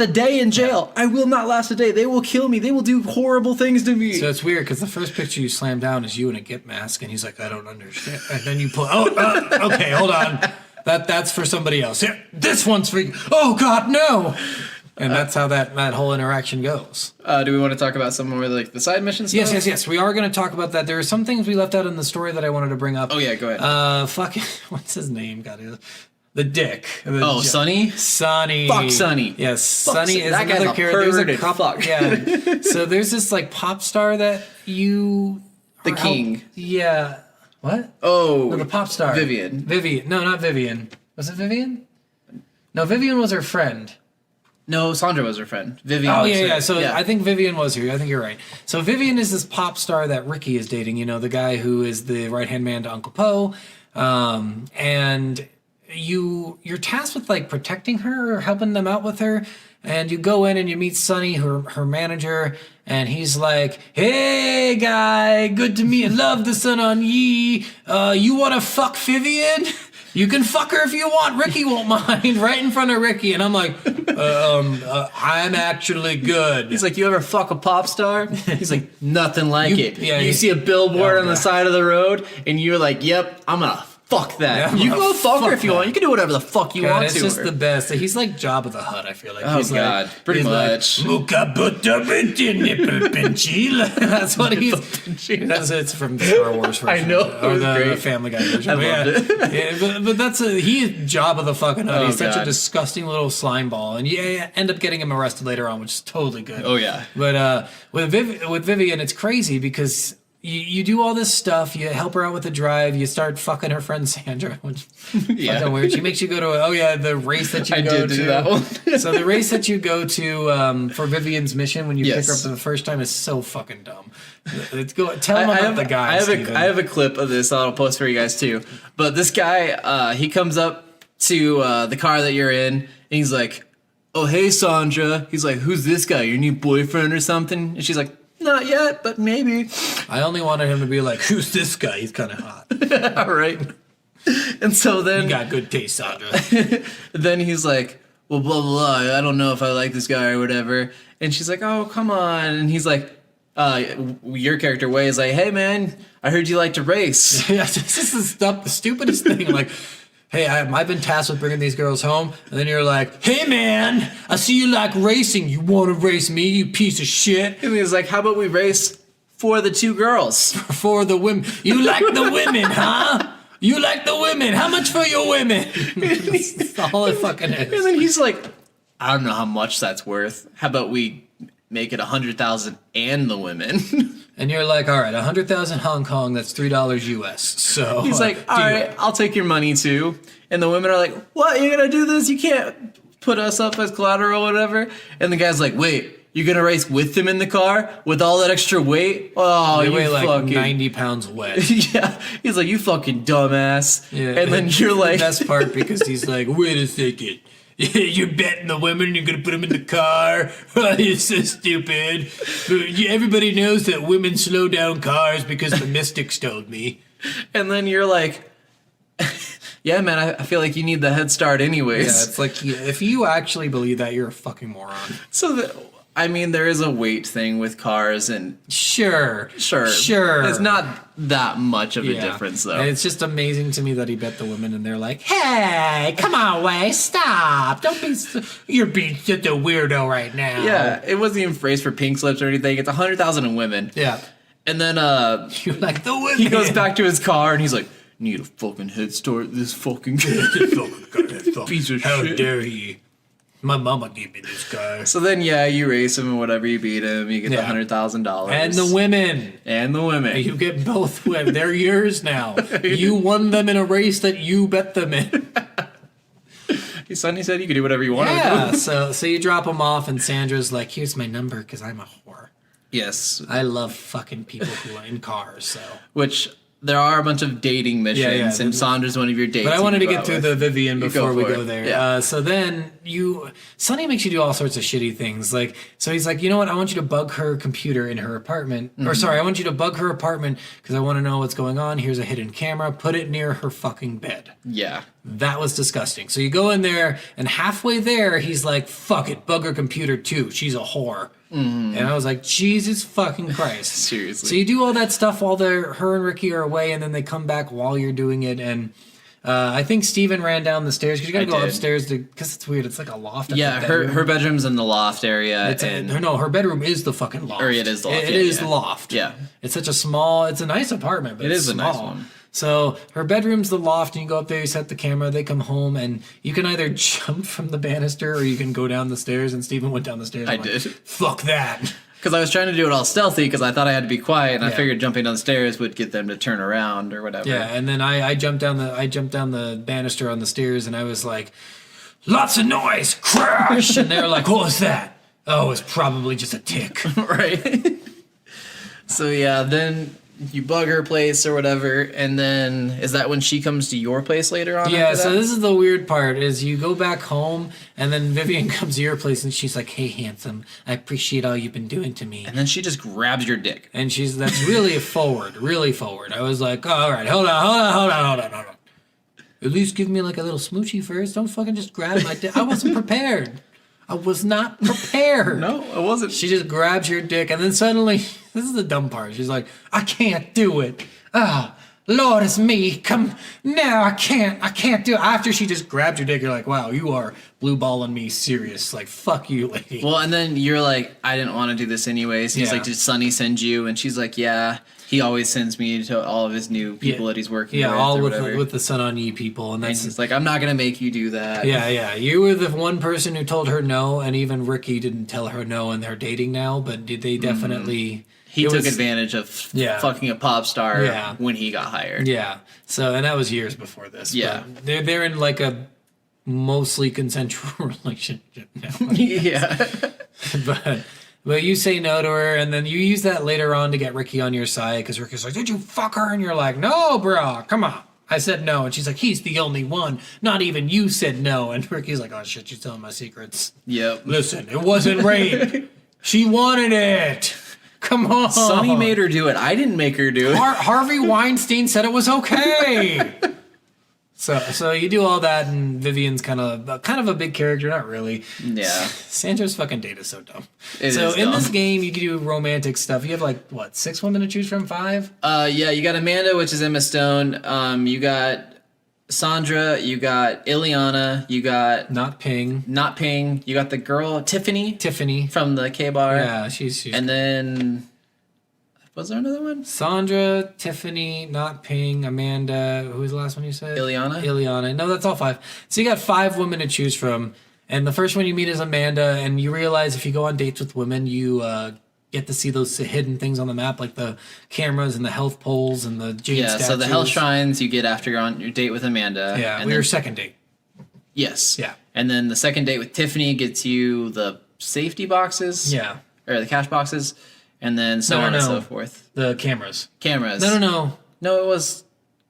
a day in jail. I will not last a day. They will kill me. They will do horrible things to me. So it's weird because the first picture you slam down is you in a Gip mask, and he's like, "I don't understand." And then you pull, okay, hold on, that's for somebody else. Here, this one's for you. Oh God, no! And that's how that whole interaction goes. Do we want to talk about some more like the side mission stuff? Yes. We are going to talk about that. There are some things we left out in the story that I wanted to bring up. Oh yeah, go ahead. Fucking, what's his name? God, the Dick. Sonny. Sonny. Fuck Sonny. Yes, Fuck Sonny is that guy's another a character. There's a perverted couple. fuck. Yeah. So there's this like pop star that you. The king. Yeah. What? Oh, No, the pop star. Vivian. No, not Vivian. Was it Vivian? No, Vivian was her friend. No, Sandra was her friend. Vivian. Oh, was yeah, her- yeah. So I think Vivian was here. I think you're right. So Vivian is this pop star that Ricky is dating, you know, the guy who is the right-hand man to Uncle Poe. And you're tasked with, like, protecting her or helping them out with her. And you go in and you meet Sonny, her manager, and he's like, "Hey, guy, good to meet you. Love the sun on ye. You want to fuck Vivian? You can fuck her if you want. Ricky won't mind." Right in front of Ricky. And I'm like, I'm actually good. He's like, you ever fuck a pop star? He's like, nothing like it. yeah, you see a billboard Oh, on the God. side of the road, and you're like, yep, I'm gonna fuck that. Yeah, I'm you gonna go fuck her fuck if you that. want. You can do whatever the fuck you God, want it's to just her. the best. He's like Jabba the Hutt, I feel like. Oh, He's God. like, Pretty he's much. Like, "Muka butter into nipple pinchil." That's what he's. It's from Star Wars. I know, it Or was the great. Family Guy version. I But loved yeah, but that's he is Jabba the fucking Hutt. Oh, He's such a God. disgusting little slime ball, and you end up getting him arrested later on, which is totally good. Oh, yeah. But with Vivian, it's crazy because. You do all this stuff. You help her out with the drive. You start fucking her friend Sandra, which Yeah. fucking weird. She makes you go to the race that you I go did to. do that one. So the race that you go to for Vivian's mission when you pick her up Yes. for the first time is so fucking dumb. Let's go. Tell them I about have, the guy. I have a clip of this that I'll post for you guys too. But this guy, he comes up to the car that you're in, and he's like, "Oh, hey, Sandra." He's like, "Who's this guy? Your new boyfriend or something?" And she's like, "Not yet, but maybe." I only wanted him to be like, "Who's this guy? He's kind of hot. All right. And so then, You got good taste, Sandra." then he's like, "Well, blah, blah, blah. I don't know if I like this guy or whatever." And she's like, "Oh, come on." And he's like, your character Way is like, "Hey, man, I heard you like to race." Yeah, this is the stupidest thing. Like, hey, I've been tasked with bringing these girls home, and then you're like, "Hey, man, I see you like racing. You want to race me, you piece of shit?" And he's like, "How about we race for the two girls?" For the women, you like the women, huh? You like the women. How much for your women? That's all it fucking And is. then he's like, "I don't know how much that's worth. How about we make it 100,000 and the women?" And you're like, all right, 100,000 Hong Kong, that's $3 US. So He's like, "All right, I'll take your money too." And the women are like, "What? You're gonna do this? You can't put us up as collateral or whatever." And the guy's like, "Wait, you're gonna race with him in the car with all that extra weight? Oh, they you weigh like fucking 90 pounds wet. yeah." He's like, "You fucking dumbass." Yeah. And then you're like, the best part because he's like, wait a second. You're betting the women, you're gonna put them in the car. You're so stupid. Everybody knows that women slow down cars because the mystics told me. and then you're like, "Yeah, man, I feel like you need the head start anyways." Yeah, it's like if you actually believe that, you're a fucking moron. So, I mean, there is a weight thing with cars, and Sure. sure. It's not that much of a difference, though. And it's just amazing to me that he bet the women, and they're like, "Hey, come on, Way, stop! Don't be, you're being such a weirdo right now." Yeah, it wasn't even phrased for pink slips or anything. It's 100,000 in women. yeah. And then You're like the women. he goes back to his car and he's like, "Need a fucking head start, this fucking kid." Piece of How shit. dare he? My mama gave me this guy. So then, yeah, you race him and whatever, you beat him, you get the Yeah. $100,000. And the women. And the women. You get both women. They're yours now. You won them in a race that you bet them in. Sonny said you could do whatever you wanted. Yeah. So you drop them off, and Sandra's like, "Here's my number because I'm a whore. Yes. I love fucking people who are in cars." So. Which there are a bunch of dating missions, yeah. and Sandra's one of your dates. But I you wanted to go get out through with. the Vivian before we for go it. there. Yeah. So then Sonny makes you do all sorts of shitty things. Like, so he's like, you know what? I want you to bug her computer in her apartment. Or sorry, I want you to bug her apartment because I want to know what's going on. Here's a hidden camera. Put it near her fucking bed. Yeah. That was disgusting. So you go in there, and halfway there, he's like, fuck it, bug her computer too. She's a whore. And I was like, Jesus fucking Christ. Seriously. So you do all that stuff while her and Ricky are away, and then they come back while you're doing it. And I think Steven ran down the stairs because you got to I go did. upstairs because it's weird. It's like a loft. At Yeah, the her bedroom. bedroom's in the loft area. Her bedroom is the fucking loft. Or it is the loft, It yeah, is yeah. the loft. Yeah. It's such a small. It's a nice apartment, but It it's is a small. nice one. So her bedroom's the loft, and you go up there, you set the camera, they come home, and you can either jump from the banister or you can go down the stairs. And Steven went down the stairs. I I'm like, did. Fuck that. Because I was trying to do it all stealthy because I thought I had to be quiet, and I Yeah. figured jumping down the stairs would get them to turn around or whatever. Yeah, and then I jumped down the banister on the stairs, and I was like, lots of noise, crash, and they were like, what was that? Oh, it's probably just a tick. Right. So yeah, then you bug her place or whatever, and then is that when she comes to your place later on? Yeah, after so that? this is the weird part is you go back home and then Vivian comes to your place and she's like, hey, handsome, I appreciate all you've been doing to me. And then she just grabs your dick. And that's really really forward. I was like, oh, all right, hold on. At least give me like a little smoochie first. Don't fucking just grab my dick. I wasn't prepared. I was not prepared. No, it wasn't. She just grabs your dick, and then suddenly, this is the dumb part. She's like, I can't do it. Ah, Lord, it's me. Come, no, I can't do it. After she just grabbed your dick, you're like, wow, you are blue balling me serious. Like, fuck you, lady. Well, and then you're like, I didn't want to do this anyways. He's Yeah. like, did Sonny send you? And she's like, yeah. He always sends me to all of his new people that he's working with. all or with whatever. with the Sun on Ye people, and And that's he's like, I'm not gonna make you do that. yeah. You were the one person who told her no, and even Ricky didn't tell her no, and they're dating now. But did they definitely? He it took was- advantage of Yeah. fucking a pop star Yeah. when he got hired. Yeah. So, and that was years before this. Yeah. But they're in like a mostly consensual relationship now. Yeah. but you say no to her, and then you use that later on to get Ricky on your side because Ricky's like, "Did you fuck her?" And you're like, "No, bro, come on." I said no, and she's like, "He's the only one. Not even you said no." And Ricky's like, "Oh shit, you're telling my secrets." Yep. Listen, it wasn't rape. She wanted it. Come on. Sonny made her do it. I didn't make her do it. Harvey Weinstein said it was okay. So you do all that, and Vivian's kind of a big character, not really. Yeah. Sandra's fucking date is so dumb. It so is in dumb. this game, you can do romantic stuff. You have like what 6 women to choose from? 5? Yeah, you got Amanda, which is Emma Stone. You got Sandra, you got Ileana, you got Not Ping. Not Ping, you got the girl Tiffany Tiffany. from the K bar. Yeah, she's And then was there another one? Sandra, Tiffany, Not Ping, Amanda. Who was the last one you said? Ileana? Ileana. No, that's all 5. So you got 5 women to choose from, and the first one you meet is Amanda, and you realize if you go on dates with women, you get to see those hidden things on the map, like the cameras and the health poles and the jade Yeah, statues. so the Hell Shrines you get after you're on your date with Amanda. Yeah, and we then, were second date. yes. Yeah. And then the second date with Tiffany gets you the safety boxes. Yeah, Or the cash boxes. And then so on and so forth. the cameras. Cameras. No. No, it was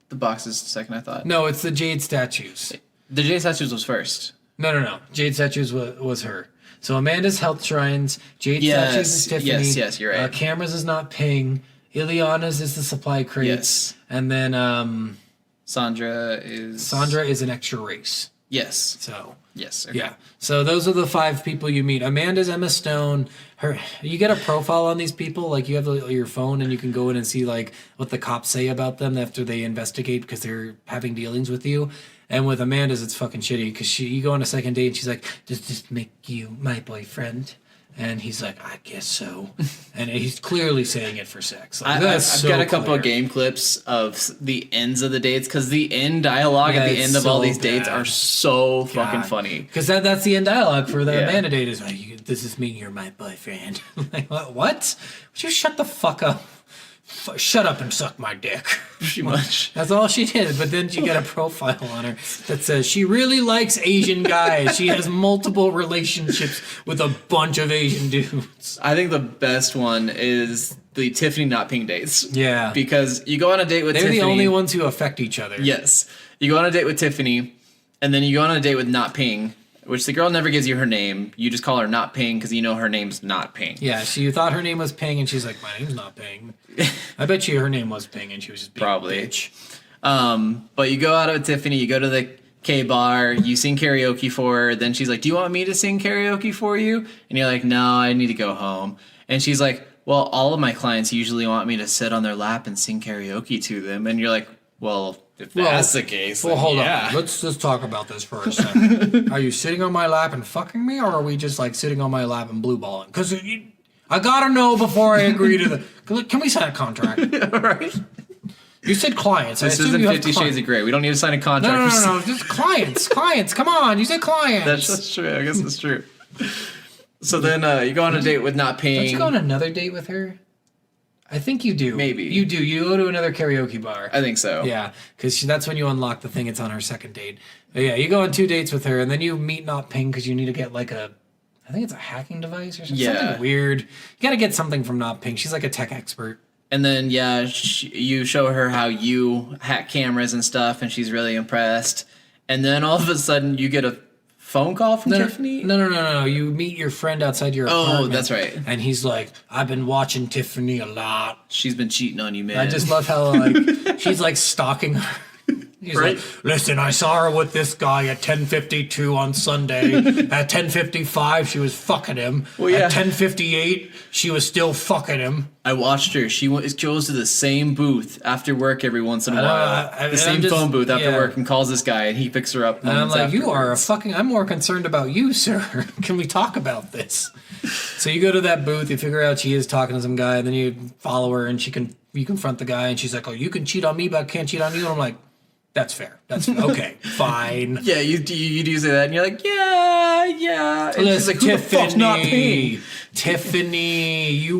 the boxes second, I thought. No, it's the jade statues. The J statues was first. No. Jade statues was her. So Amanda's health shrines, Jade Yes, statues is Tiffany. yes, you're right. Cameras is Not Ping. Ileana's is the supply crates. Yes. And then Sandra is Sandra is an extra race. Yes. So Yes. Okay. yeah. So those are the 5 people you meet. Amanda's Emma Stone. You get a profile on these people. Like you have your phone and you can go in and see like what the cops say about them after they investigate because they're having dealings with you. And with Amanda's, it's fucking shitty because you go on a second date and she's like, "Does this make you my boyfriend?" And he's like, I guess so. And he's clearly saying it for sex. Like, I've got a couple of game clips of the ends of the dates because the end dialogue at the end of all these dates are so fucking funny. Because that's the end dialogue for the Amanda date is like, does this mean you're my boyfriend? Like, what? Would you shut the fuck up? Shut up and suck my dick. Pretty much. That's all she did. But then she got a profile on her that says she really likes Asian guys. She has multiple relationships with a bunch of Asian dudes. I think the best one is the Tiffany not ping dates. Yeah. Because you go on a date with Tiffany. They're the only ones who affect each other. Yes. You go on a date with Tiffany, and then you go on a date with Not Ping, which the girl never gives you her name. You just call her Not Ping because you know her name's Not Ping. Yeah, so you thought her name was Ping, and she's like, my name's not Ping. I bet you her name was Ping, and she was just being Probably. a bitch. But you go out with Tiffany, you go to the K bar, you sing karaoke for her. Then she's like, do you want me to sing karaoke for you? And you're like, no, I need to go home. And she's like, well, all of my clients usually want me to sit on their lap and sing karaoke to them. And you're like, well, if that's the case, Well, then hold yeah. on. Let's talk about this for a second. Are you sitting on my lap and fucking me, or are we just like sitting on my lap and blue balling? Because I gotta know before I agree to the. Can we sign a contract? Right? You said clients. This isn't 50 Shades of Grey. We don't need to sign a contract. No. Just clients. Clients. Come on. You said clients. That's true. I guess that's true. So then you go on a date with Not Ping. Don't you go on another date with her? I think you do. Maybe. You do. You go to another karaoke bar. I think so. Yeah, because that's when you unlock the thing. It's on her second date. But yeah, you go on 2 dates with her, and then you meet Not Ping because you need to get like I think it's a hacking device or something. Yeah. Something weird. You got to get something from Not Ping. She's like a tech expert. And then, you show her how you hack cameras and stuff, and she's really impressed. And then all of a sudden, you get a phone call from Tiffany? No. You meet your friend outside your apartment. Oh, that's right. And he's like, I've been watching Tiffany a lot. She's been cheating on you, man. I just love how like she's like stalking her. He's Right. like, listen, I saw her with this guy at 10:52 on Sunday. At 10:55, she was fucking him. Well, yeah. At 10:58, she was still fucking him. I watched her. She goes to the same booth after work every once in a while. and The same I'm just- phone booth after yeah. work and calls this guy, and he picks her up. And I'm like, you are a afterwards. fucking. I'm more concerned about you, sir. Can we talk about this? So you go to that booth, you figure out she is talking to some guy, and then you follow her, and you confront the guy, and she's like, oh, you can cheat on me, but I can't cheat on you. And I'm like, that's fair. That's okay. Fine. Yeah, you do say that, and you're like, yeah. And she's Listen, like, who the fuck's Not Ping? Tiffany,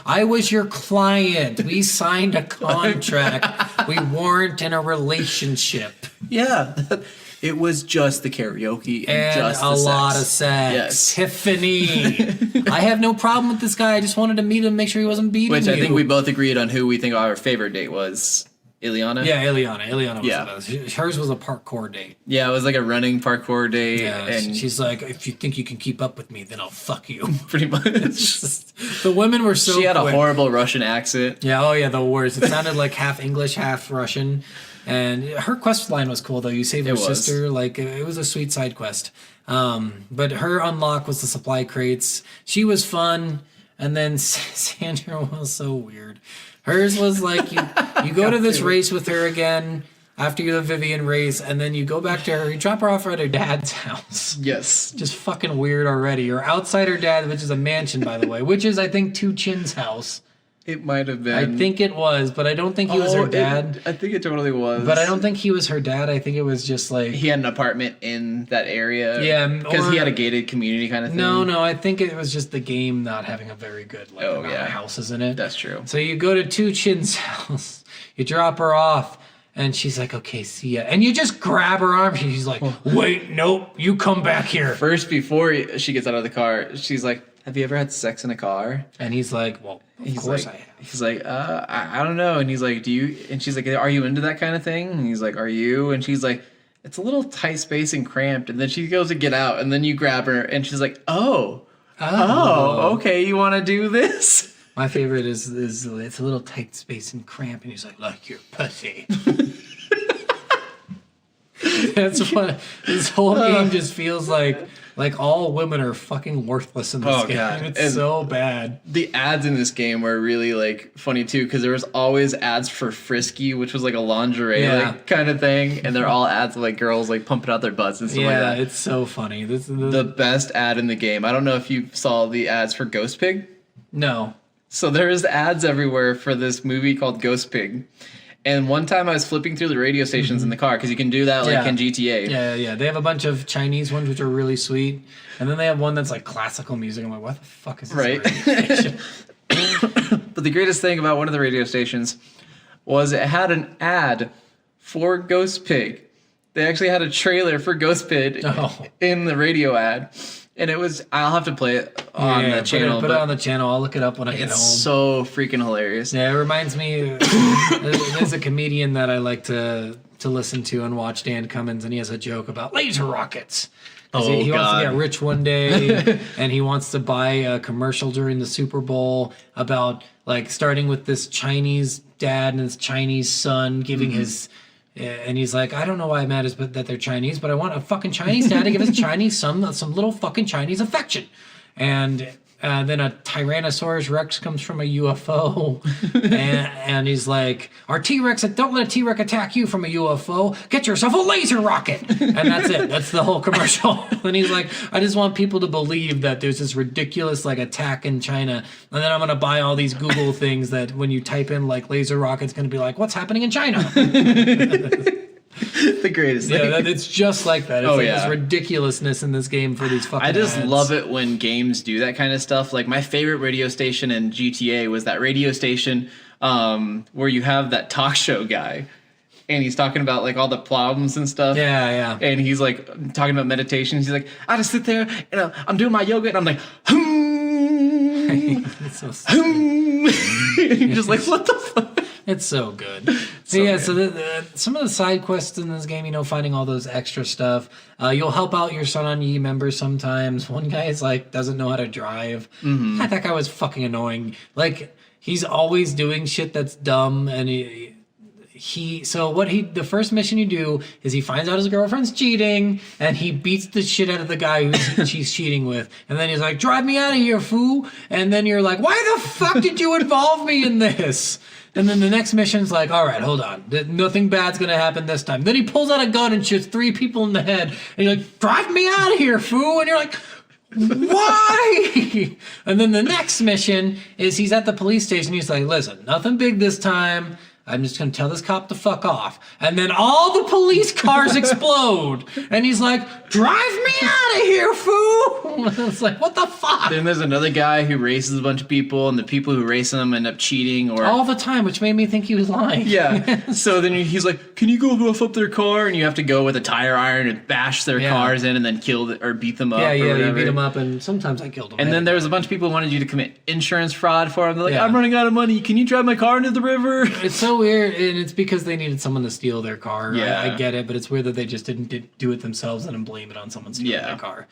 I was your client. We signed a contract. We weren't in a relationship. Yeah. It was just the karaoke and And just a the lot sex. of sex. Yes. Tiffany. I have no problem with this guy. I just wanted to meet him, make sure he wasn't beating Which you. I think we both agreed on who we think our favorite date was. Ileana? Yeah, Ileana. Ileana was Yeah. the best. Hers was a parkour date. Yeah, it was like a running parkour date. Yeah, and she's like, if you think you can keep up with me, then I'll fuck you. pretty much. The women were so She had quick. a horrible Russian accent. Yeah, oh yeah, the worst. It sounded like half English, half Russian. And her quest line was cool though. You saved her It was. sister. Like it was a sweet side quest. But her unlock was the supply crates. She was fun. And then Sandra was so weird. Hers was like you go to this race with her again after the Vivian race, and then you go back to her. You drop her off at her dad's house. Yes. Just fucking weird already. You're outside her dad, which is a mansion, by the way, which is I think Two Chin's house. It might have been. I think it was, but I don't think he was her dad. I think it totally was. But I don't think he was her dad. I think it was just like He had an apartment in that area. Yeah, Because he or- had a gated community kind of thing. no. I think it was just the game not having a very good Oh, amount yeah. of houses in it. That's true. So you go to Two Chin's house, you drop her off, and she's like, "Okay, see ya," and you just grab her arm. She's like, "Wait, nope, you come back here." First, before she gets out of the car, she's like, have you ever had sex in a car? And he's like, "Well, of course I have." He's like, I don't know. And he's like, do you? And she's like, are you into that kind of thing? And he's like, are you? And she's like, it's a little tight space and cramped. And then she goes to get out, and then you grab her, and she's like, oh, okay, you want to do this? My favorite is it's a little tight space and cramp, and he's like your pussy. That's what this whole game just feels like Like, all women are fucking worthless in this game. God. It's And so bad. the ads in this game were really like funny too, because there was always ads for Frisky, which was like a lingerie like kind of thing, and they're all ads of like girls like pumping out their butts and stuff like that. It's so funny. The best ad in the game. I don't know if you saw the ads for Ghost Pig. No. So there's ads everywhere for this movie called Ghost Pig. And one time I was flipping through the radio stations in the car, because you can do that like in GTA. Yeah. They have a bunch of Chinese ones which are really sweet, and then they have one that's like classical music. I'm like, what the fuck is this? Right. radio station? But the greatest thing about one of the radio stations was it had an ad for Ghost Pig. They actually had a trailer for Ghost Pig in the radio ad. And it was, I'll have to play it on the channel. Put it on the channel. I'll look it up when I get home. It's so freaking hilarious. Yeah, it reminds me, there's a comedian that I like to listen to and watch, Dan Cummins, and he has a joke about laser rockets. He wants to get rich one day, and he wants to buy a commercial during the Super Bowl about like starting with this Chinese dad and his Chinese son giving his. And he's like, I don't know why I'm mad that they're Chinese, but I want a fucking Chinese dad to give his Chinese son some little fucking Chinese affection. And then a Tyrannosaurus Rex comes from a UFO, and he's like, "Our T-Rex, don't let a T-Rex attack you from a UFO. Get yourself a laser rocket." And that's it. That's the whole commercial. And he's like, "I just want people to believe that there's this ridiculous like attack in China, and then I'm gonna buy all these Google things that when you type in like laser rocket, it's gonna be like, what's happening in China?" The greatest thing. Yeah, it's just like that. It's this ridiculousness in this game for these fucking I just ads. love it when games do that kind of stuff. Like my favorite radio station in GTA was that radio station where you have that talk show guy. And he's talking about like all the problems and stuff. Yeah. And he's like talking about meditations. He's like, I just sit there and I'm doing my yoga and I'm like, It's so stupid. You're just like, what the fuck? It's so good. So good. So some of the side quests in this game, finding all those extra stuff. You'll help out your Son on Yi members sometimes. One guy is like, doesn't know how to drive. God, that guy was fucking annoying. Like, he's always doing shit that's dumb, and the first mission you do is he finds out his girlfriend's cheating, and he beats the shit out of the guy who she's cheating with, and then he's like, drive me out of here, fool. And then you're like, why the fuck did you involve me in this? And then the next mission's like, all right, hold on, nothing bad's gonna happen this time. Then he pulls out a gun and shoots 3 people in the head, and you're like, drive me out of here, fool. And you're like, why? And then the next mission is he's at the police station. He's like, listen, nothing big this time. I'm just going to tell this cop to fuck off. And then all the police cars explode. And he's like, drive me out of here, fool. It's like, what the fuck? Then there's another guy who races a bunch of people, and the people who race him end up cheating or all the time, which made me think he was lying. Yeah. So then he's like, can you go rough up their car? And you have to go with a tire iron and bash their cars in and then or beat them up. Yeah, you beat them up, and sometimes I killed them. And then there was a bunch of people who wanted you to commit insurance fraud for them. They're like, I'm running out of money. Can you drive my car into the river? It's so weird, and it's because they needed someone to steal their car. Yeah. I get it, but it's weird that they just didn't do it themselves and then blame it on someone stealing their car.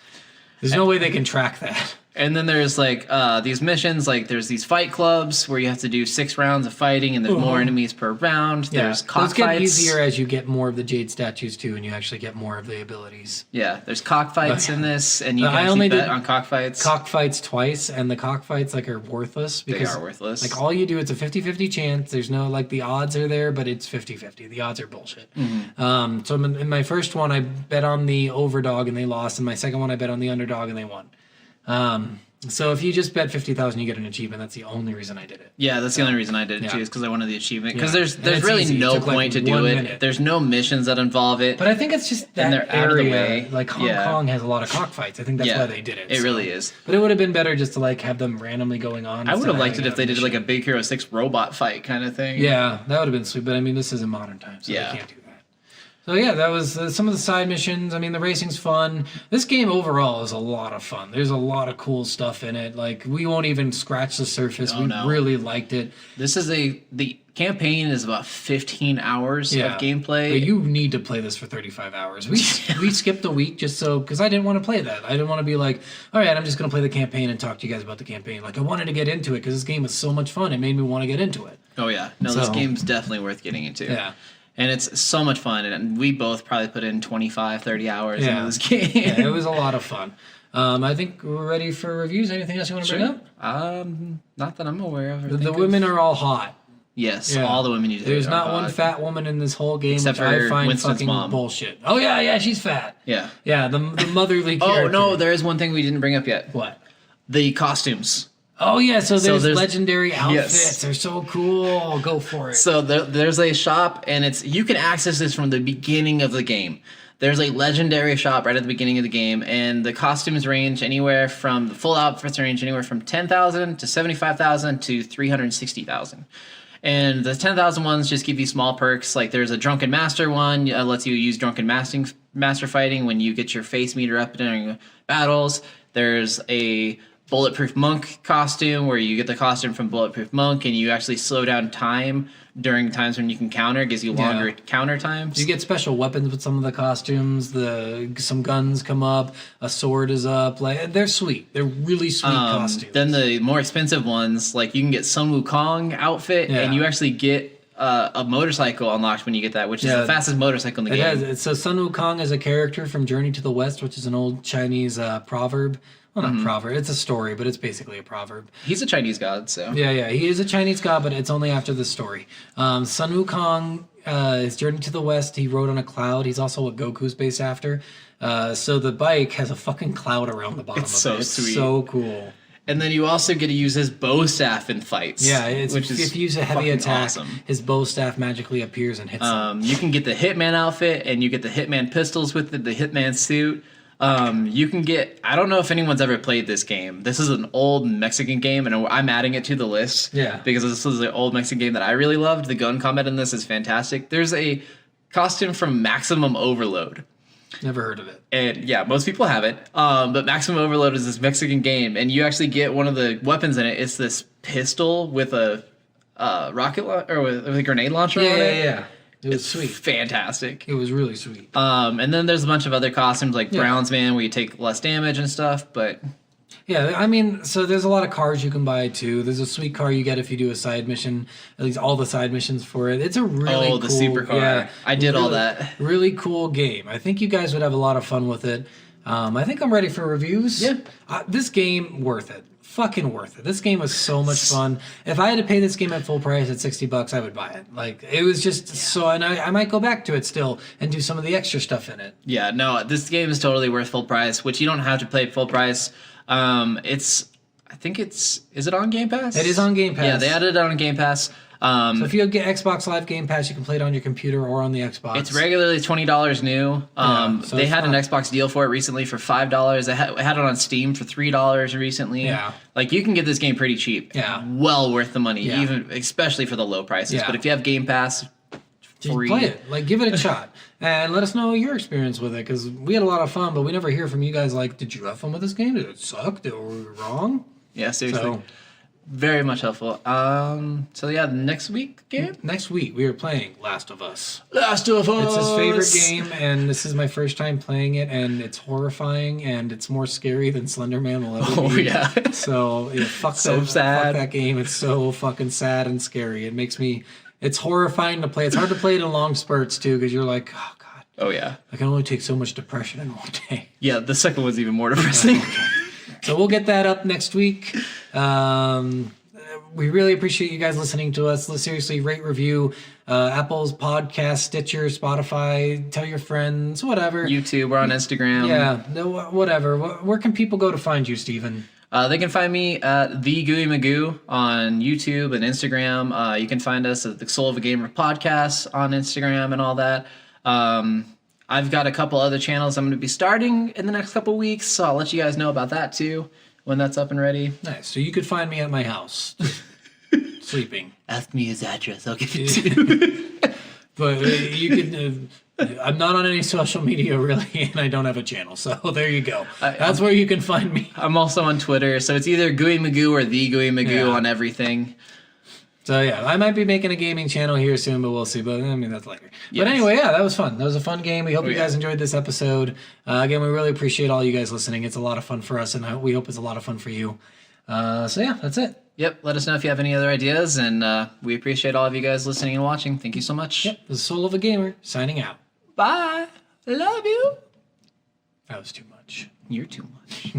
There's no way they can track that. And then there's like these missions, like there's these fight clubs where you have to do 6 rounds of fighting, and there's more enemies per round. There's cockfights. Those get easier as you get more of the Jade statues too, and you actually get more of the abilities. Yeah, there's cockfights in this, and you can actually bet on cockfights. Cockfights twice, and the cockfights are worthless. Because, they are worthless. Like all you do, it's a 50-50 chance. There's no the odds are there, but it's 50-50. The odds are bullshit. Mm-hmm. So in my first one, I bet on the overdog and they lost, and my second one, I bet on the underdog and they won. So if you just bet 50,000, you get an achievement. That's the only reason I did it. Yeah, that's the only reason I did it too, is because I wanted the achievement. Because there's really easy. No point to do it. Minute. There's no missions that involve it. But I think it's just that and they're area, out of the way. Like Hong Kong has a lot of cockfights. I think that's why they did it. It really is. But it would have been better just to have them randomly going on. I would have liked it if they did like a Big Hero 6 robot fight kind of thing. Yeah, that would have been sweet. But I mean, this is in modern times, so they can't do that. So yeah, that was some of the side missions. I mean, the racing's fun. This game overall is a lot of fun. There's a lot of cool stuff in it. Like, we won't even scratch the surface. We really liked it. This is the campaign is about 15 hours of gameplay. But you need to play this for 35 hours. We skipped a week just because I didn't want to play that. I didn't want to be like, all right, I'm just going to play the campaign and talk to you guys about the campaign. Like, I wanted to get into it because this game was so much fun. It made me want to get into it. Oh, yeah. No, this game's definitely worth getting into. Yeah. And it's so much fun, and we both probably put in 25, 30 hours into this game. Yeah, it was a lot of fun. I think we're ready for reviews. Anything else you want to bring up? Not that I'm aware of. The women are all hot. Yes, Yeah. all the women you There's not one fat woman in this whole game, Except which I for find Winston's fucking mom. bullshit. Oh yeah, she's fat. Yeah. Yeah, the motherly Oh character. no, there is one thing we didn't bring up yet. What? The costumes. Oh yeah, so there's there's- legendary outfits. Yes. They're so cool. Go for it. So there's a shop, and you can access this from the beginning of the game. There's a legendary shop right at the beginning of the game, and the costumes range anywhere from the full outfits range anywhere from 10,000 to 75,000 to 360,000. And the 10,000 ones just give you small perks. Like there's a Drunken Master one, lets you use Drunken Master fighting when you get your face meter up during battles. There's a Bulletproof Monk costume where you get the costume from Bulletproof Monk, and you actually slow down time during times when you can counter. It gives you longer counter times. You get special weapons with some of the costumes. Some guns come up. A sword is up. Like they're sweet. They're really sweet costumes. Then the more expensive ones, like you can get Sun Wukong outfit, Yeah. and you actually get a motorcycle unlocked when you get that, which is the fastest motorcycle in the game. So Sun Wukong is a character from Journey to the West, which is an old Chinese proverb. Well, not proverb. It's a story, but it's basically a proverb. He's a Chinese god, so Yeah, he is a Chinese god, but it's only after the story. Sun Wukong is Journey to the West. He rode on a cloud. He's also what Goku's based after. So the bike has a fucking cloud around the bottom of so it. It's sweet. so cool. And then you also get to use his bow staff in fights. Yeah, which is if you use a heavy fucking attack, awesome. his bow staff magically appears and hits him. You can get the Hitman outfit, and you get the Hitman pistols with the Hitman suit. You can get. I don't know if anyone's ever played this game. This is an old Mexican game, and I'm adding it to the list. Yeah. Because this was an old Mexican game that I really loved. The gun combat in this is fantastic. There's a costume from Maximum Overload. Never heard of it. And yeah, most people have it. But Maximum Overload is this Mexican game, and you actually get one of the weapons in it. It's this pistol with a rocket or with a grenade launcher on it. Yeah. It was sweet. Fantastic. It was really sweet. And then there's a bunch of other costumes like Brown's Man where you take less damage and stuff. But Yeah, I mean, so there's a lot of cars you can buy too. There's a sweet car you get if you do a side mission. At least all the side missions for it. It's a really cool, the supercar. Yeah, I did all really- that. Really cool game. I think you guys would have a lot of fun with it. I think I'm ready for reviews. Yeah. This game, worth it. Fucking worth it. This game was so much fun. If I had to pay this game at full price at $60, I would buy it. Like it was just so, and I might go back to it still and do some of the extra stuff in it. yeah, no, this game is totally worth full price, which you don't have to play full price. I think is it on Game Pass? It is on Game Pass. Yeah, they added it on Game Pass. So if you get Xbox Live Game Pass, you can play it on your computer or on the Xbox. It's regularly $20 new. so They it's had an fun. Xbox deal for it recently for $5. They had it on Steam for $3 recently. Yeah. Like you can get this game pretty cheap. Yeah. Well worth the money, Yeah. even especially for the low prices. Yeah. But if you have Game Pass, Just free. play it. Like, give it a shot. And let us know your experience with it, because we had a lot of fun, but we never hear from you guys like, did you have fun with this game? Did it suck? Were we wrong? Yeah, seriously. So, Very much helpful. So yeah, next week game? next week, we are playing Last of Us. Last of Us. It's his favorite game, and this is my first time playing it, and it's horrifying, and it's more scary than Slender Man will ever Oh be. yeah. So, yeah, fuck So that, sad. Fuck that game. It's so fucking sad and scary. It makes me... It's horrifying to play. It's hard to play it in long spurts, too, because you're like, oh, God. Oh yeah. I can only take so much depression in one day. Yeah, the second one's even more depressing. So we'll get that up next week. We really appreciate you guys listening to us. Let's seriously rate, review, Apple's podcast, Stitcher, Spotify. Tell your friends, whatever. YouTube, we're on Instagram. Yeah, no, whatever. Where can people go to find you, Steven? They can find me at The Gooey Magoo on YouTube and Instagram. You can find us at the Soul of a Gamer podcast on Instagram and all that. I've got a couple other channels I'm going to be starting in the next couple weeks, so I'll let you guys know about that too when that's up and ready. Nice. So you could find me at my house, sleeping. Ask me his address. I'll give it to you. But you could. I'm not on any social media really, and I don't have a channel. So there you go. That's where you can find me. I'm also on Twitter, so it's either Gooey Magoo or The Gooey Magoo Yeah. on everything. So yeah, I might be making a gaming channel here soon, but we'll see. But I mean, that's later. Yes. But anyway, yeah, that was fun. That was a fun game. We hope you yeah. guys enjoyed this episode. Again, we really appreciate all you guys listening. It's a lot of fun for us, and we hope it's a lot of fun for you. So yeah, that's it. Yep, let us know if you have any other ideas, and we appreciate all of you guys listening and watching. Thank you so much. Yep, the Soul of a Gamer signing out. Bye. Love you. That was too much. You're too much.